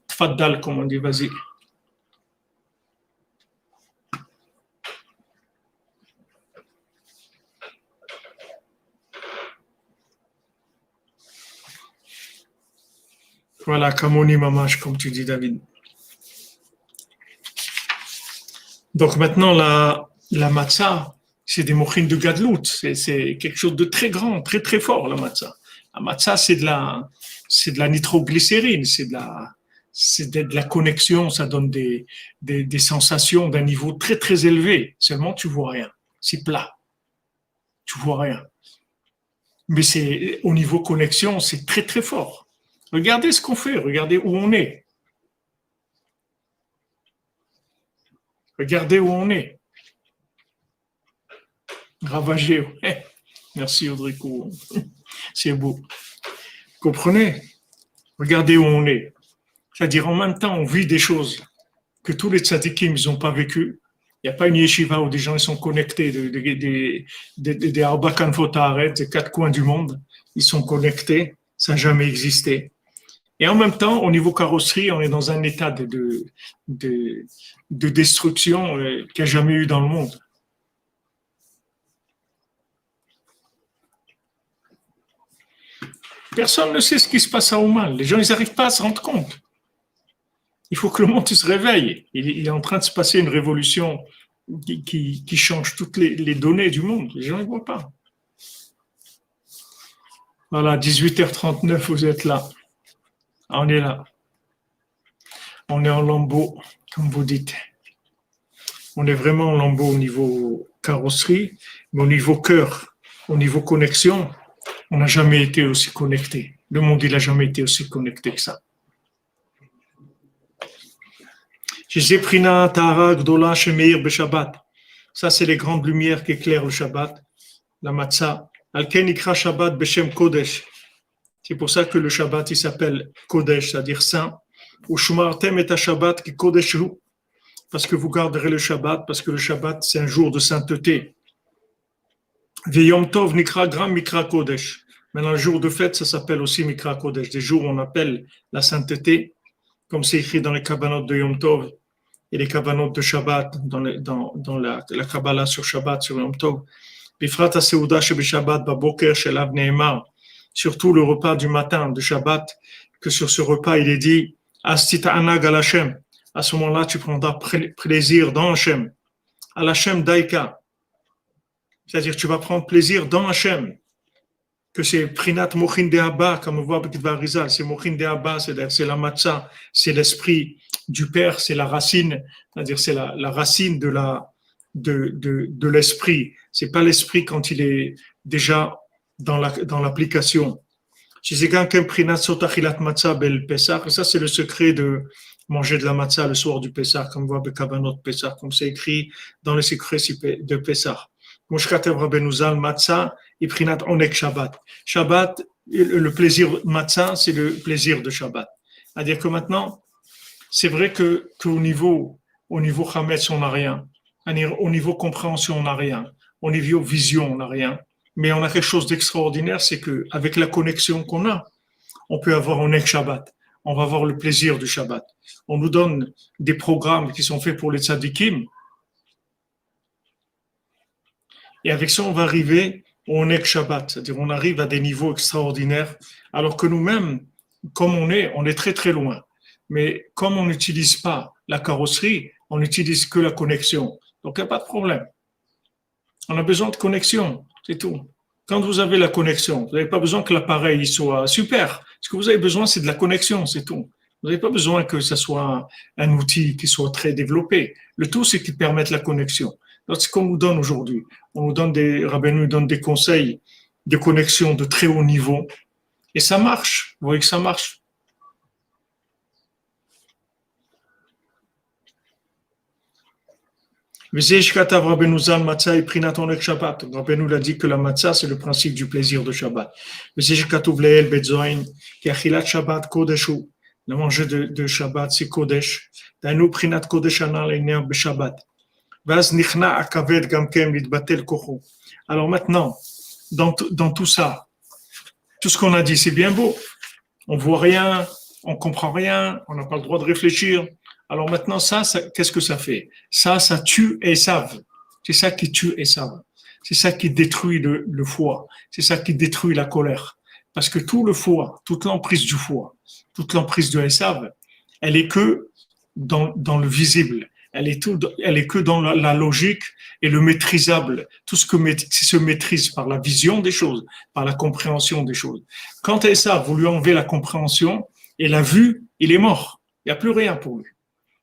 Speaker 1: Tfaddal, comme on dit, vas-y. Voilà, Kamoni Mamash, comme tu dis, David. Donc maintenant, la matzah, c'est des mochines de gadlout. C'est quelque chose de très grand, très très fort, la matzah. La matzah, c'est de la nitroglycérine, c'est de la connexion, ça donne des sensations d'un niveau très très élevé. Seulement, tu vois rien. C'est plat. Tu vois rien. Mais c'est, au niveau connexion, c'est très très fort. Regardez ce qu'on fait, regardez où on est. Regardez où on est. Ravagé. Ouais. Merci Audrico. C'est beau. Comprenez? Regardez où on est. C'est-à-dire en même temps, on vit des choses que tous les tzadikim n'ont pas vécues. Il n'y a pas une yeshiva où des gens ils sont connectés, des Arba Kanfot Haaretz, des quatre coins du monde. Ils sont connectés. Ça n'a jamais existé. Et en même temps, au niveau carrosserie, on est dans un état de destruction qu'il n'y a jamais eu dans le monde. Personne ne sait ce qui se passe à Oman. Les gens, ils n'arrivent pas à se rendre compte. Il faut que le monde se réveille. Il est en train de se passer une révolution qui change toutes les données du monde. Les gens ne voient pas. Voilà, 18h39, vous êtes là. On est là. On est en lambeau, comme vous dites. On est vraiment en lambeau au niveau carrosserie, mais au niveau cœur, au niveau connexion, on n'a jamais été aussi connecté. Le monde, il n'a jamais été aussi connecté que ça. Ça, c'est les grandes lumières qui éclairent le Shabbat, la matzah. C'est pour ça que le Shabbat, il s'appelle Kodesh, c'est-à-dire saint. Parce que vous garderez le Shabbat, parce que le Shabbat, c'est un jour de sainteté. Veyom Tov Nikra Gram Mikra Kodesh. Maintenant, le jour de fête, ça s'appelle aussi Mikra Kodesh. Des jours où on appelle la sainteté, comme c'est écrit dans les Kabbanot de Yom Tov et les Kabbanot de Shabbat, dans la Kabbalah sur Shabbat, sur Yom Tov. Bifrat HaSeuda Shebishabbat Baboker Shelav Neemar. Surtout le repas du matin de Shabbat, que sur ce repas, il est dit Astita Anag al Hashem. À ce moment-là, tu prendras plaisir dans Hashem. Al Hashem Daika. C'est-à-dire, tu vas prendre plaisir dans Hashem. Que c'est Prinat Mochin de Abba, comme on voit avec Varizal, c'est Mochin de Abba, c'est la matzah, c'est l'esprit du Père, c'est la racine, c'est-à-dire c'est la racine de l'esprit. C'est pas l'esprit quand il est déjà dans l'application. Ça, c'est le secret de manger de la matzah le soir du Pessah, comme on voit avec Kavanot Pessah, comme c'est écrit dans les secrets de Pessah. Moshkatev Rabbeinu Zal, matzah, et prinat onek Shabbat. Shabbat, le plaisir matzah, c'est le plaisir de Shabbat. C'est-à-dire que maintenant, c'est vrai qu'au niveau Hametz, on n'a rien. Au niveau compréhension, on n'a rien. Au niveau vision, on n'a rien. Mais on a quelque chose d'extraordinaire, c'est qu'avec la connexion qu'on a, on peut avoir onek Shabbat. On va avoir le plaisir du Shabbat. On nous donne des programmes qui sont faits pour les tzadikim. Et avec ça, on va arriver au Onek Shabbat, c'est-à-dire on arrive à des niveaux extraordinaires, alors que nous-mêmes, comme on est très très loin. Mais comme on n'utilise pas la carrosserie, on n'utilise que la connexion. Donc il n'y a pas de problème. On a besoin de connexion, c'est tout. Quand vous avez la connexion, vous n'avez pas besoin que l'appareil soit super. Ce que vous avez besoin, c'est de la connexion, c'est tout. Vous n'avez pas besoin que ce soit un outil qui soit très développé. Le tout, c'est qu'il permette la connexion. C'est ce qu'on nous donne aujourd'hui. On nous donne Rabbeinu nous donne des conseils de connexion de très haut niveau. Et ça marche. Vous voyez que ça marche. Rabbeinu l'a dit que la matzah, c'est le principe du plaisir de Shabbat. Le manger de Shabbat, c'est Kodesh. Dainu prinat Kodesh anal ener b'Shabbat. Alors maintenant, dans tout ça, tout ce qu'on a dit, c'est bien beau. On voit rien, on comprend rien, on n'a pas le droit de réfléchir. Alors maintenant, ça qu'est-ce que ça fait? Ça tue Esav. C'est ça qui tue Esav. C'est ça qui détruit le foie. C'est ça qui détruit la colère. Parce que tout le foie, toute l'emprise du foie, toute l'emprise de Esav, elle est que dans le visible. Elle est que dans la logique et le maîtrisable. Tout ce qui se maîtrise par la vision des choses, par la compréhension des choses. Quand Esav voulu enlever la compréhension et la vue, il est mort. Il n'y a plus rien pour lui.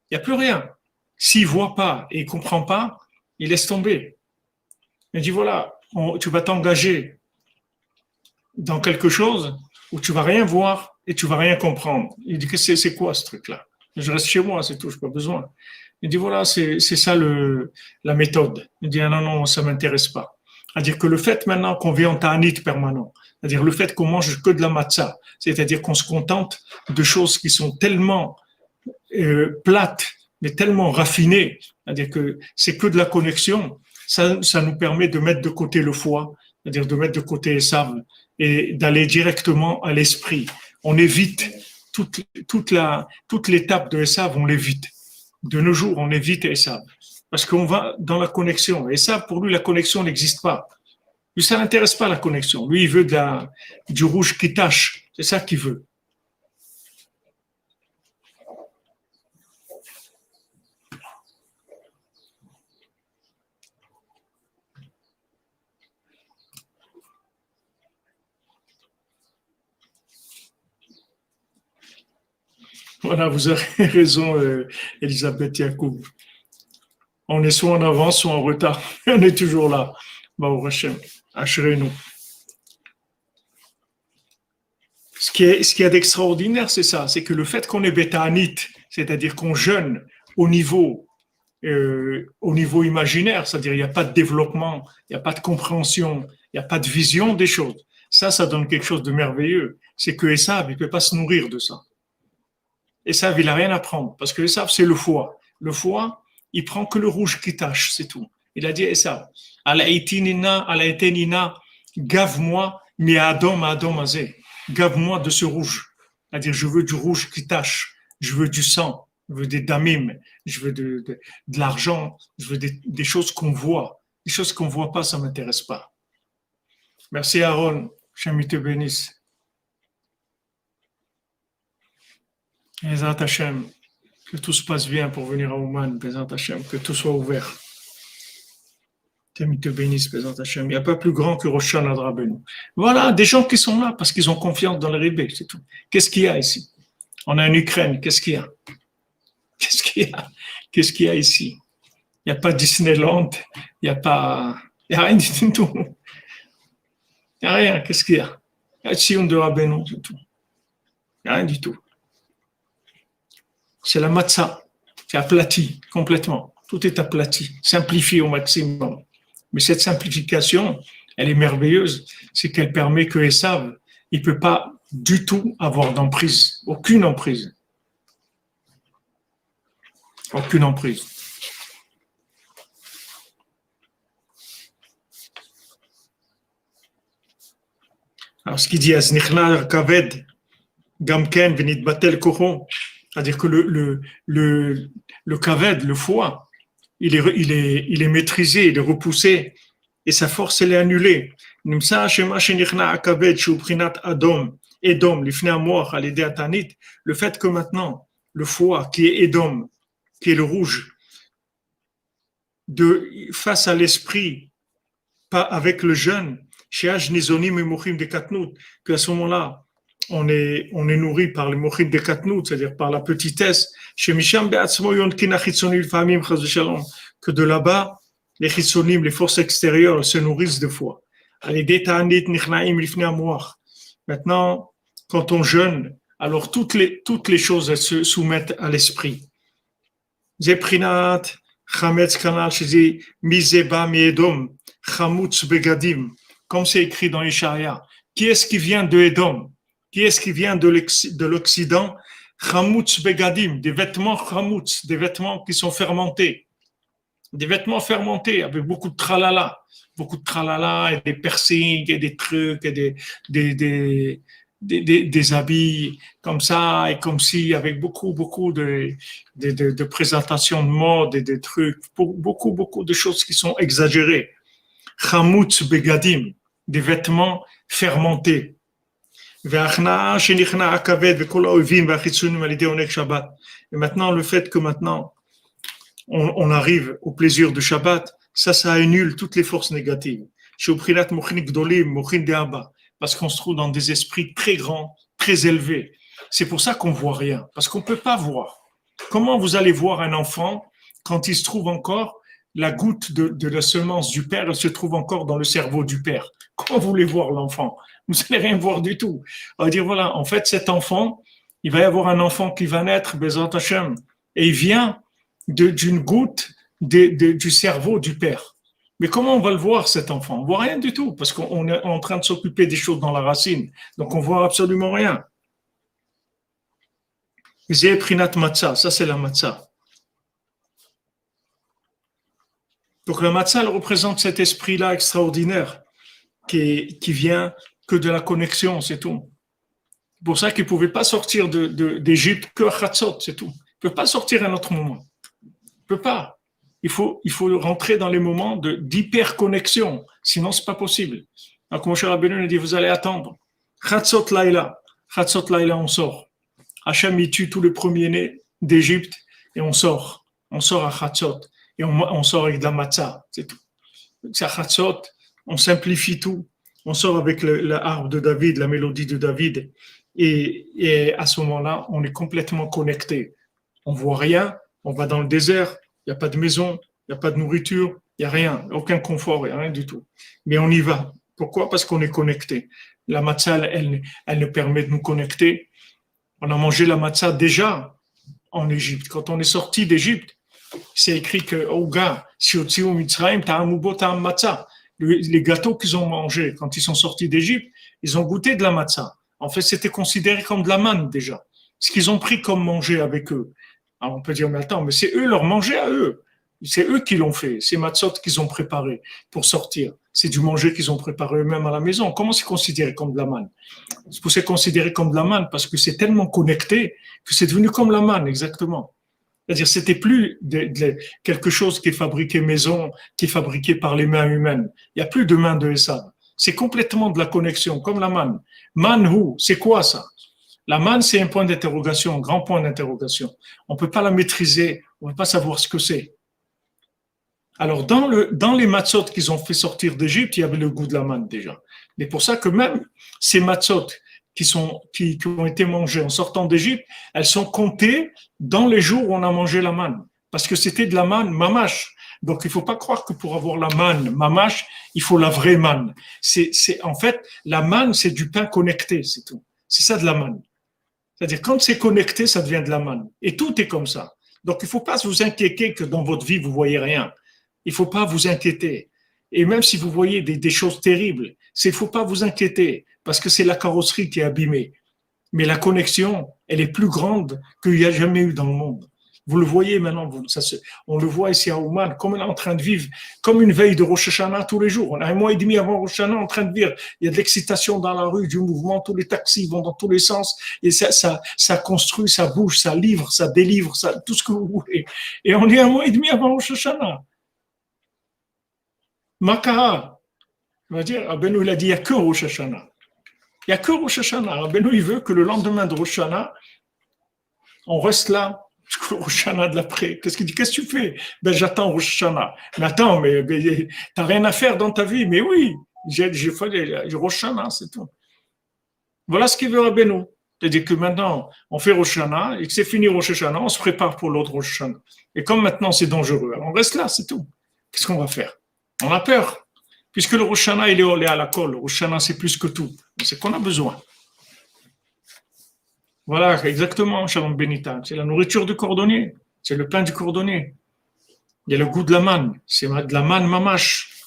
Speaker 1: Il n'y a plus rien. S'il voit pas et il comprend pas, il laisse tomber. Il dit voilà, tu vas t'engager dans quelque chose où tu vas rien voir et tu vas rien comprendre. Il dit que c'est quoi ce truc-là? Je reste chez moi, c'est tout, je n'ai pas besoin. Il dit voilà, c'est ça la méthode. Il dit ah non, non, ça m'intéresse pas. C'est-à-dire que le fait maintenant qu'on vit en ta'anit permanent, c'est-à-dire le fait qu'on mange que de la matzah, c'est-à-dire qu'on se contente de choses qui sont tellement plates, mais tellement raffinées, c'est-à-dire que c'est que de la connexion, ça nous permet de mettre de côté le foie, c'est-à-dire de mettre de côté les sables et d'aller directement à l'esprit. On évite toute l'étape de Esav, on l'évite. De nos jours, on évite Esav. Parce qu'on va dans la connexion. Esav, pour lui, la connexion n'existe pas. Lui, ça n'intéresse pas la connexion. Lui, il veut du rouge qui tache. C'est ça qu'il veut. Voilà, vous avez raison, Elisabeth Yacoub. On est soit en avance, soit en retard. On est toujours là. Bah, Hachem, assurez-nous. Ce qui est d'extraordinaire, c'est ça, c'est que le fait qu'on est bétanite, c'est-à-dire qu'on jeûne au niveau imaginaire, c'est-à-dire il n'y a pas de développement, il n'y a pas de compréhension, il n'y a pas de vision des choses. Ça donne quelque chose de merveilleux. C'est que Esav, il ne peut pas se nourrir de ça. Esav, il n'a rien à prendre, parce que Esav, c'est le foie. Le foie, il prend que le rouge qui tache, c'est tout. Il a dit Esav, Ala-etenina, gave-moi, mi Adam azé. Gave-moi de ce rouge. C'est-à-dire, je veux du rouge qui tache, je veux du sang, je veux des damim, je veux de l'argent, je veux des choses qu'on voit. Les choses qu'on ne voit pas, ça ne m'intéresse pas. Merci Aaron, Hachem te bénisse. Bezat Hachem, que tout se passe bien pour venir à Ouman, Bezat Hachem, que tout soit ouvert. Hachem te bénisse, Bezat Hachem. Il n'y a pas plus grand que Rosh Hashanah Rabbeinu. Voilà, des gens qui sont là parce qu'ils ont confiance dans le Ribé, c'est tout. Qu'est-ce qu'il y a ici? On est en Ukraine, qu'est-ce qu'il y a? Qu'est-ce qu'il y a? Qu'est-ce qu'il y a ici? Il n'y a pas Disneyland, il n'y a rien du tout. Il n'y a rien, qu'est-ce qu'il y a? Il y a Sion de Rabbeinu, c'est tout. Il n'y a rien du tout. C'est la matzah, c'est aplati complètement. Tout est aplati, simplifié au maximum. Mais cette simplification, elle est merveilleuse, c'est qu'elle permet que Esav, il ne peut pas du tout avoir d'emprise, aucune emprise. Aucune emprise. Alors ce qu'il dit, Aznichna Kaved, Gamken, Venit Batel Koron, c'est-à-dire que le kaved, le foie, il est maîtrisé, il est repoussé, et sa force, elle est annulée. Le fait que maintenant, le foie, qui est Edom, qui est le rouge, face à l'esprit, pas avec le jeûne, qu'à ce moment-là, on est nourri par les mochim de katnout, c'est-à-dire par la petitesse, que de là-bas, les chitzonim, les forces extérieures, se nourrissent de foi. Maintenant, quand on jeûne, alors toutes les choses, elles se soumettent à l'esprit. Zeprinat, chametz kanal, mizeba miedom, chamutz begadim, comme c'est écrit dans Ishaïa. Qui est-ce qui vient de Edom? Qui est-ce qui vient de l'Occident? Chamutz begadim, des vêtements chamutz, des vêtements qui sont fermentés. Des vêtements fermentés avec beaucoup de tralala et des piercings et des trucs et des habits comme ça et comme si, avec beaucoup de présentations de mode et des trucs, beaucoup de choses qui sont exagérées. Chamutz begadim, des vêtements fermentés. Et maintenant, le fait que maintenant, on arrive au plaisir de Shabbat, ça annule toutes les forces négatives. Parce qu'on se trouve dans des esprits très grands, très élevés. C'est pour ça qu'on voit rien, parce qu'on ne peut pas voir. Comment vous allez voir un enfant quand il se trouve encore, la goutte de la semence du père, elle se trouve encore dans le cerveau du père? Comment vous voulez voir l'enfant? Vous n'allez rien voir du tout. On va dire, voilà, en fait, cet enfant, il va y avoir un enfant qui va naître, Bezrat Hashem, et il vient d'une goutte du cerveau du père. Mais comment on va le voir, cet enfant? On voit rien du tout, parce qu'on est en train de s'occuper des choses dans la racine. Donc, on voit absolument rien. Zé Prinat Matzah, ça c'est la Matzah. Donc, la Matzah, elle représente cet esprit-là extraordinaire qui vient que de la connexion, c'est tout. C'est pour ça qu'il ne pouvait pas sortir d'Égypte que à Khatzot, c'est tout. Il ne peut pas sortir à un autre moment. Il ne peut pas. Il faut rentrer dans les moments d'hyper-connexion, sinon ce n'est pas possible. Donc, mon cher Rabbeinu nous dit, vous allez attendre. Khatzot Laïla, on sort. Hachem, il tue tous les premiers-nés d'Égypte et on sort. On sort à Khatzot et on sort avec de la matzah, c'est tout. C'est à Khatzot, on simplifie tout. On sort avec la harpe de David, la mélodie de David et à ce moment-là, on est complètement connecté. On voit rien, on va dans le désert, il n'y a pas de maison, il n'y a pas de nourriture, il n'y a rien, aucun confort, il n'y a rien du tout. Mais on y va. Pourquoi? Parce qu'on est connecté. La matzah, elle nous permet de nous connecter. On a mangé la matzah déjà en Égypte. Quand on est sorti d'Égypte, c'est écrit que Oga, Shiotziu Mitzrayim, Ta'amubo Ta'am Matzah. Les gâteaux qu'ils ont mangés quand ils sont sortis d'Égypte, ils ont goûté de la matzah. En fait, c'était considéré comme de la manne déjà. Ce qu'ils ont pris comme manger avec eux. Alors on peut dire, mais attends, mais c'est eux leur manger à eux. C'est eux qui l'ont fait. C'est matzot qu'ils ont préparé pour sortir. C'est du manger qu'ils ont préparé eux-mêmes à la maison. Comment c'est considéré comme de la manne? C'est considéré comme de la manne parce que c'est tellement connecté que c'est devenu comme la manne, exactement. C'est-à-dire, c'était plus quelque chose qui est fabriqué maison, qui est fabriqué par les mains humaines. Il n'y a plus de main de Esav. C'est complètement de la connexion, comme la manne. Manhu, c'est quoi ça? La manne, c'est un point d'interrogation, un grand point d'interrogation. On ne peut pas la maîtriser, on ne peut pas savoir ce que c'est. Alors, dans les matzot qu'ils ont fait sortir d'Égypte, il y avait le goût de la manne déjà. Mais pour ça que même ces matzot qui ont été mangées en sortant d'Égypte, elles sont comptées dans les jours où on a mangé la manne. Parce que c'était de la manne mamash. Donc, il ne faut pas croire que pour avoir la manne mamash, il faut la vraie manne. En fait, la manne, c'est du pain connecté, c'est tout. C'est ça de la manne. C'est-à-dire, quand c'est connecté, ça devient de la manne. Et tout est comme ça. Donc, il ne faut pas vous inquiéter que dans votre vie, vous ne voyez rien. Il ne faut pas vous inquiéter. Et même si vous voyez des choses terribles, il ne faut pas vous inquiéter, parce que c'est la carrosserie qui est abîmée. Mais la connexion, elle est plus grande qu'il n'y a jamais eu dans le monde. Vous le voyez maintenant, on le voit ici à Ouman, comme on est en train de vivre, comme une veille de Rosh Hashanah tous les jours. On a un mois et demi avant Rosh Hashanah en train de vivre. Il y a de l'excitation dans la rue, du mouvement, tous les taxis vont dans tous les sens, et ça construit, ça bouge, ça livre, ça délivre, tout ce que vous voulez. Et on est un mois et demi avant Rosh Hashanah. Makara, on va dire, Rabbeinu, il a dit, il n'y a que Rosh Hashanah. Il n'y a que Rosh Hashanah. Rabbeinu, il veut que le lendemain de Rosh Hashanah, on reste là, jusqu'au Rosh Hashanah de l'après. Qu'est-ce qu'il dit? Qu'est-ce que tu fais? Ben, j'attends Rosh Hashanah. Mais attends, mais t'as rien à faire dans ta vie. Mais oui, j'ai fait Rosh Hashanah, c'est tout. Voilà ce qu'il veut Rabbeinu. C'est-à-dire que maintenant, on fait Rosh Hashanah, et que c'est fini Rosh Hashanah, on se prépare pour l'autre Rosh Hashanah. Et comme maintenant c'est dangereux, alors on reste là, c'est tout. Qu'est-ce qu'on va faire? On a peur. Puisque le Rosh Hashanah, il est olé à la colle. Le Rosh Hashanah, c'est plus que tout. C'est qu'on a besoin. Voilà, exactement, Shalom Benita. C'est la nourriture du cordonnier. C'est le pain du cordonnier. Il y a le goût de la manne. C'est de la manne mamache.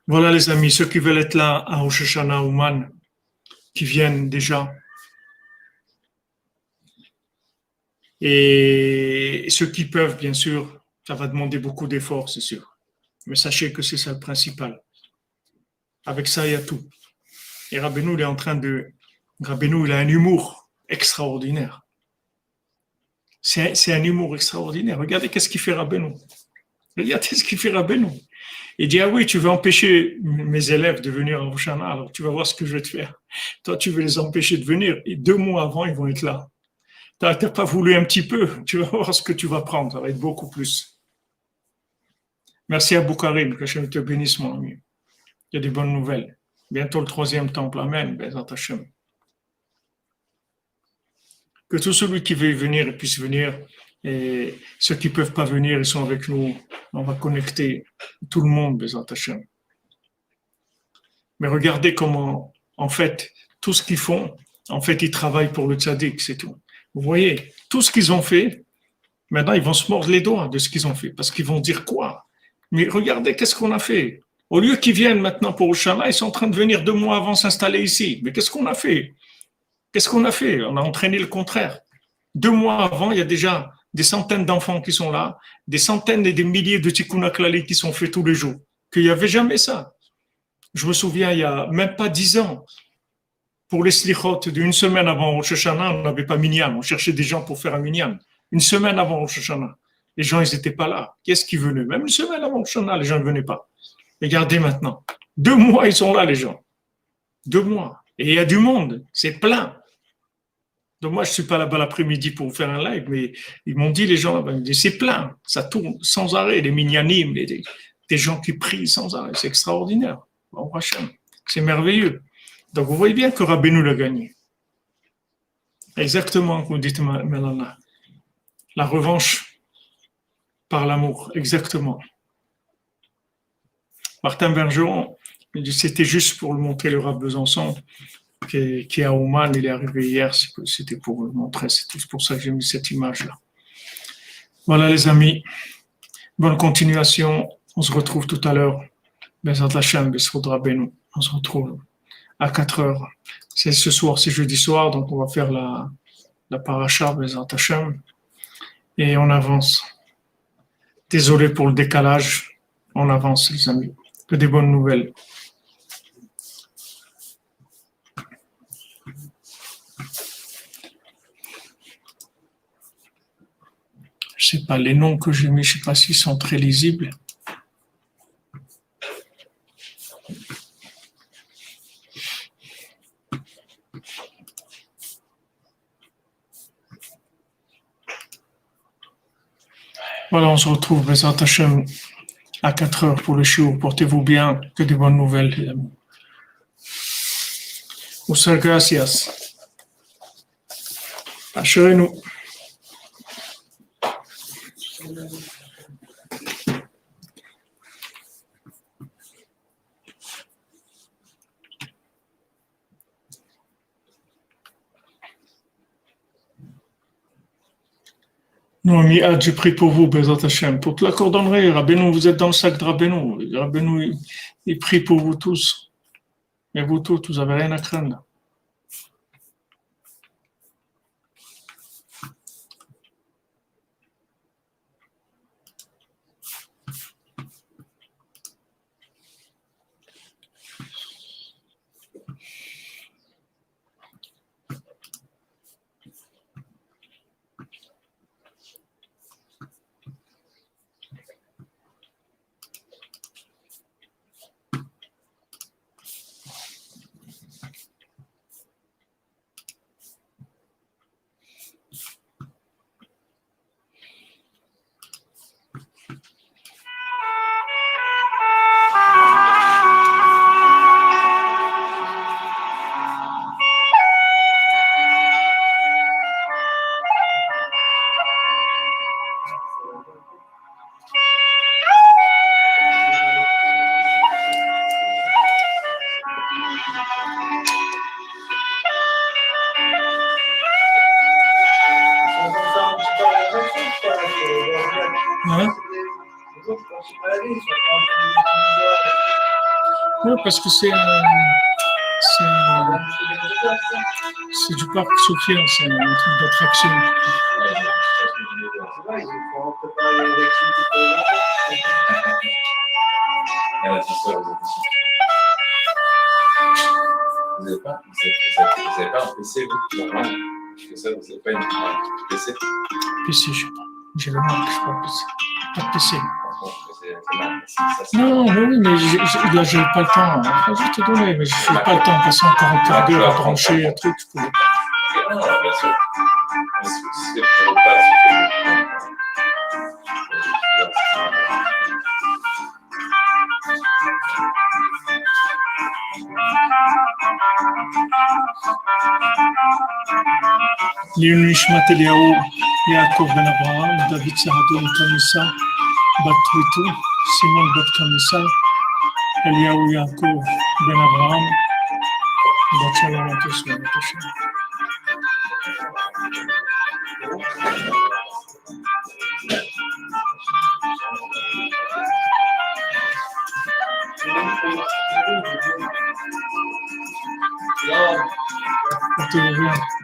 Speaker 1: Voilà, les amis, ceux qui veulent être là à Rosh Hashanah ou Man, qui viennent déjà. Et ceux qui peuvent, bien sûr, ça va demander beaucoup d'efforts, c'est sûr. Mais sachez que c'est ça le principal. Avec ça, il y a tout. Et Rabbeinu, Rabbeinu, il a un humour extraordinaire. C'est un humour extraordinaire. Regardez qu'est-ce qu'il fait Rabbeinu. Regardez ce qu'il fait Rabbeinu. Il dit, ah oui, tu veux empêcher mes élèves de venir en Rosh Hashanah, alors tu vas voir ce que je vais te faire. Toi, tu veux les empêcher de venir, et 2 mois avant, ils vont être là. T'as pas voulu un petit peu, tu vas voir ce que tu vas prendre, ça va être beaucoup plus. Merci à Boukarim, que Hachem te bénisse, mon ami. Il y a des bonnes nouvelles. Bientôt le 3e temple, amen, Bezat Hachem. Que tout celui qui veut venir puisse venir, et ceux qui ne peuvent pas venir, ils sont avec nous. On va connecter tout le monde, Bezat Hachem. Mais regardez comment, en fait, tout ce qu'ils font, en fait, ils travaillent pour le tzaddik, c'est tout. Vous voyez, tout ce qu'ils ont fait, maintenant, ils vont se mordre les doigts de ce qu'ils ont fait, parce qu'ils vont dire quoi? Mais regardez, qu'est-ce qu'on a fait? Au lieu qu'ils viennent maintenant pour Oshana, ils sont en train de venir 2 mois avant s'installer ici. Mais qu'est-ce qu'on a fait? Qu'est-ce qu'on a fait? On a entraîné le contraire. 2 mois avant, il y a déjà des centaines d'enfants qui sont là, des centaines et des milliers de tikkun haklali qui sont faits tous les jours. Qu'il n'y avait jamais ça. Je me souviens, il y a même pas 10 ans, pour les slichot, d'une semaine avant Rosh Hashanah, on n'avait pas minyan. On cherchait des gens pour faire un minyan. Une semaine avant Rosh Hashanah. Les gens, ils n'étaient pas là. Qu'est-ce qui venait? Même une semaine avant Rosh Hashanah, les gens ne venaient pas. Regardez maintenant. 2 mois, ils sont là, les gens. 2 mois. Et il y a du monde. C'est plein. Donc moi, je ne suis pas là-bas l'après-midi pour faire un live, mais ils m'ont dit, les gens là-bas, ils me disent, c'est plein. Ça tourne sans arrêt. Les minyanim, des gens qui prient sans arrêt. C'est extraordinaire. Bon, c'est merveilleux. Donc vous voyez bien que Rabbeinu l'a gagné. Exactement, comme vous dites Mélana. La revanche par l'amour. Exactement. Martin Bergeron, c'était juste pour le montrer le Rav Besançon, qui est à Ouman, il est arrivé hier, c'était pour le montrer, c'est tout pour ça que j'ai mis cette image-là. Voilà les amis, bonne continuation, on se retrouve tout à l'heure. Bezat Hashem, Besrod Rabbeinu, on se retrouve à 4 heures. C'est ce soir, c'est jeudi soir, donc on va faire la paracha, Bezat Hashem, et on avance. Désolé pour le décalage, on avance les amis. Que des bonnes nouvelles. Je ne sais pas, les noms que j'ai mis, je ne sais pas s'ils sont très lisibles. Voilà, on se retrouve, Bezat Hashem, à 4 heures pour le shiur. Portez-vous bien, que des bonnes nouvelles, les amis. Muchas gracias. Assurez-nous. Non, Miad, je prie pour vous, Bezat Hashem, pour toute la cordonnerie. Rabbeinu, vous êtes dans le sac de Rabbeinu. Rabbeinu, il prie pour vous tous. Et vous tous, vous n'avez rien à craindre. Hein? Oui, parce que c'est du parc Sophia, c'est un truc d'attraction.
Speaker 2: Vous n'avez pas un PC, vous, normal? Parce que ça, vous n'avez pas un PC?
Speaker 1: PC, je sais pas. J'ai le Mac, je sais pas PC. Pas de PC.
Speaker 2: bon, c'est mal. Ça, c'est
Speaker 1: Non, mais oui, mais là, j'ai pas le temps. Enfin, je vais te donner, mais je n'ai pas le temps de passer encore un quart d'heure à brancher un truc.
Speaker 2: non, bien sûr. Mais c'est pas
Speaker 1: לעילוי נשמת אליהו, יעקב בן אברהם, דוד סהדון קמיסה, בת טוויטו, סימון בת קמיסה, אליהו יעקב בן אברהם, בת שלום התשע, בבקשה. Tout va bien.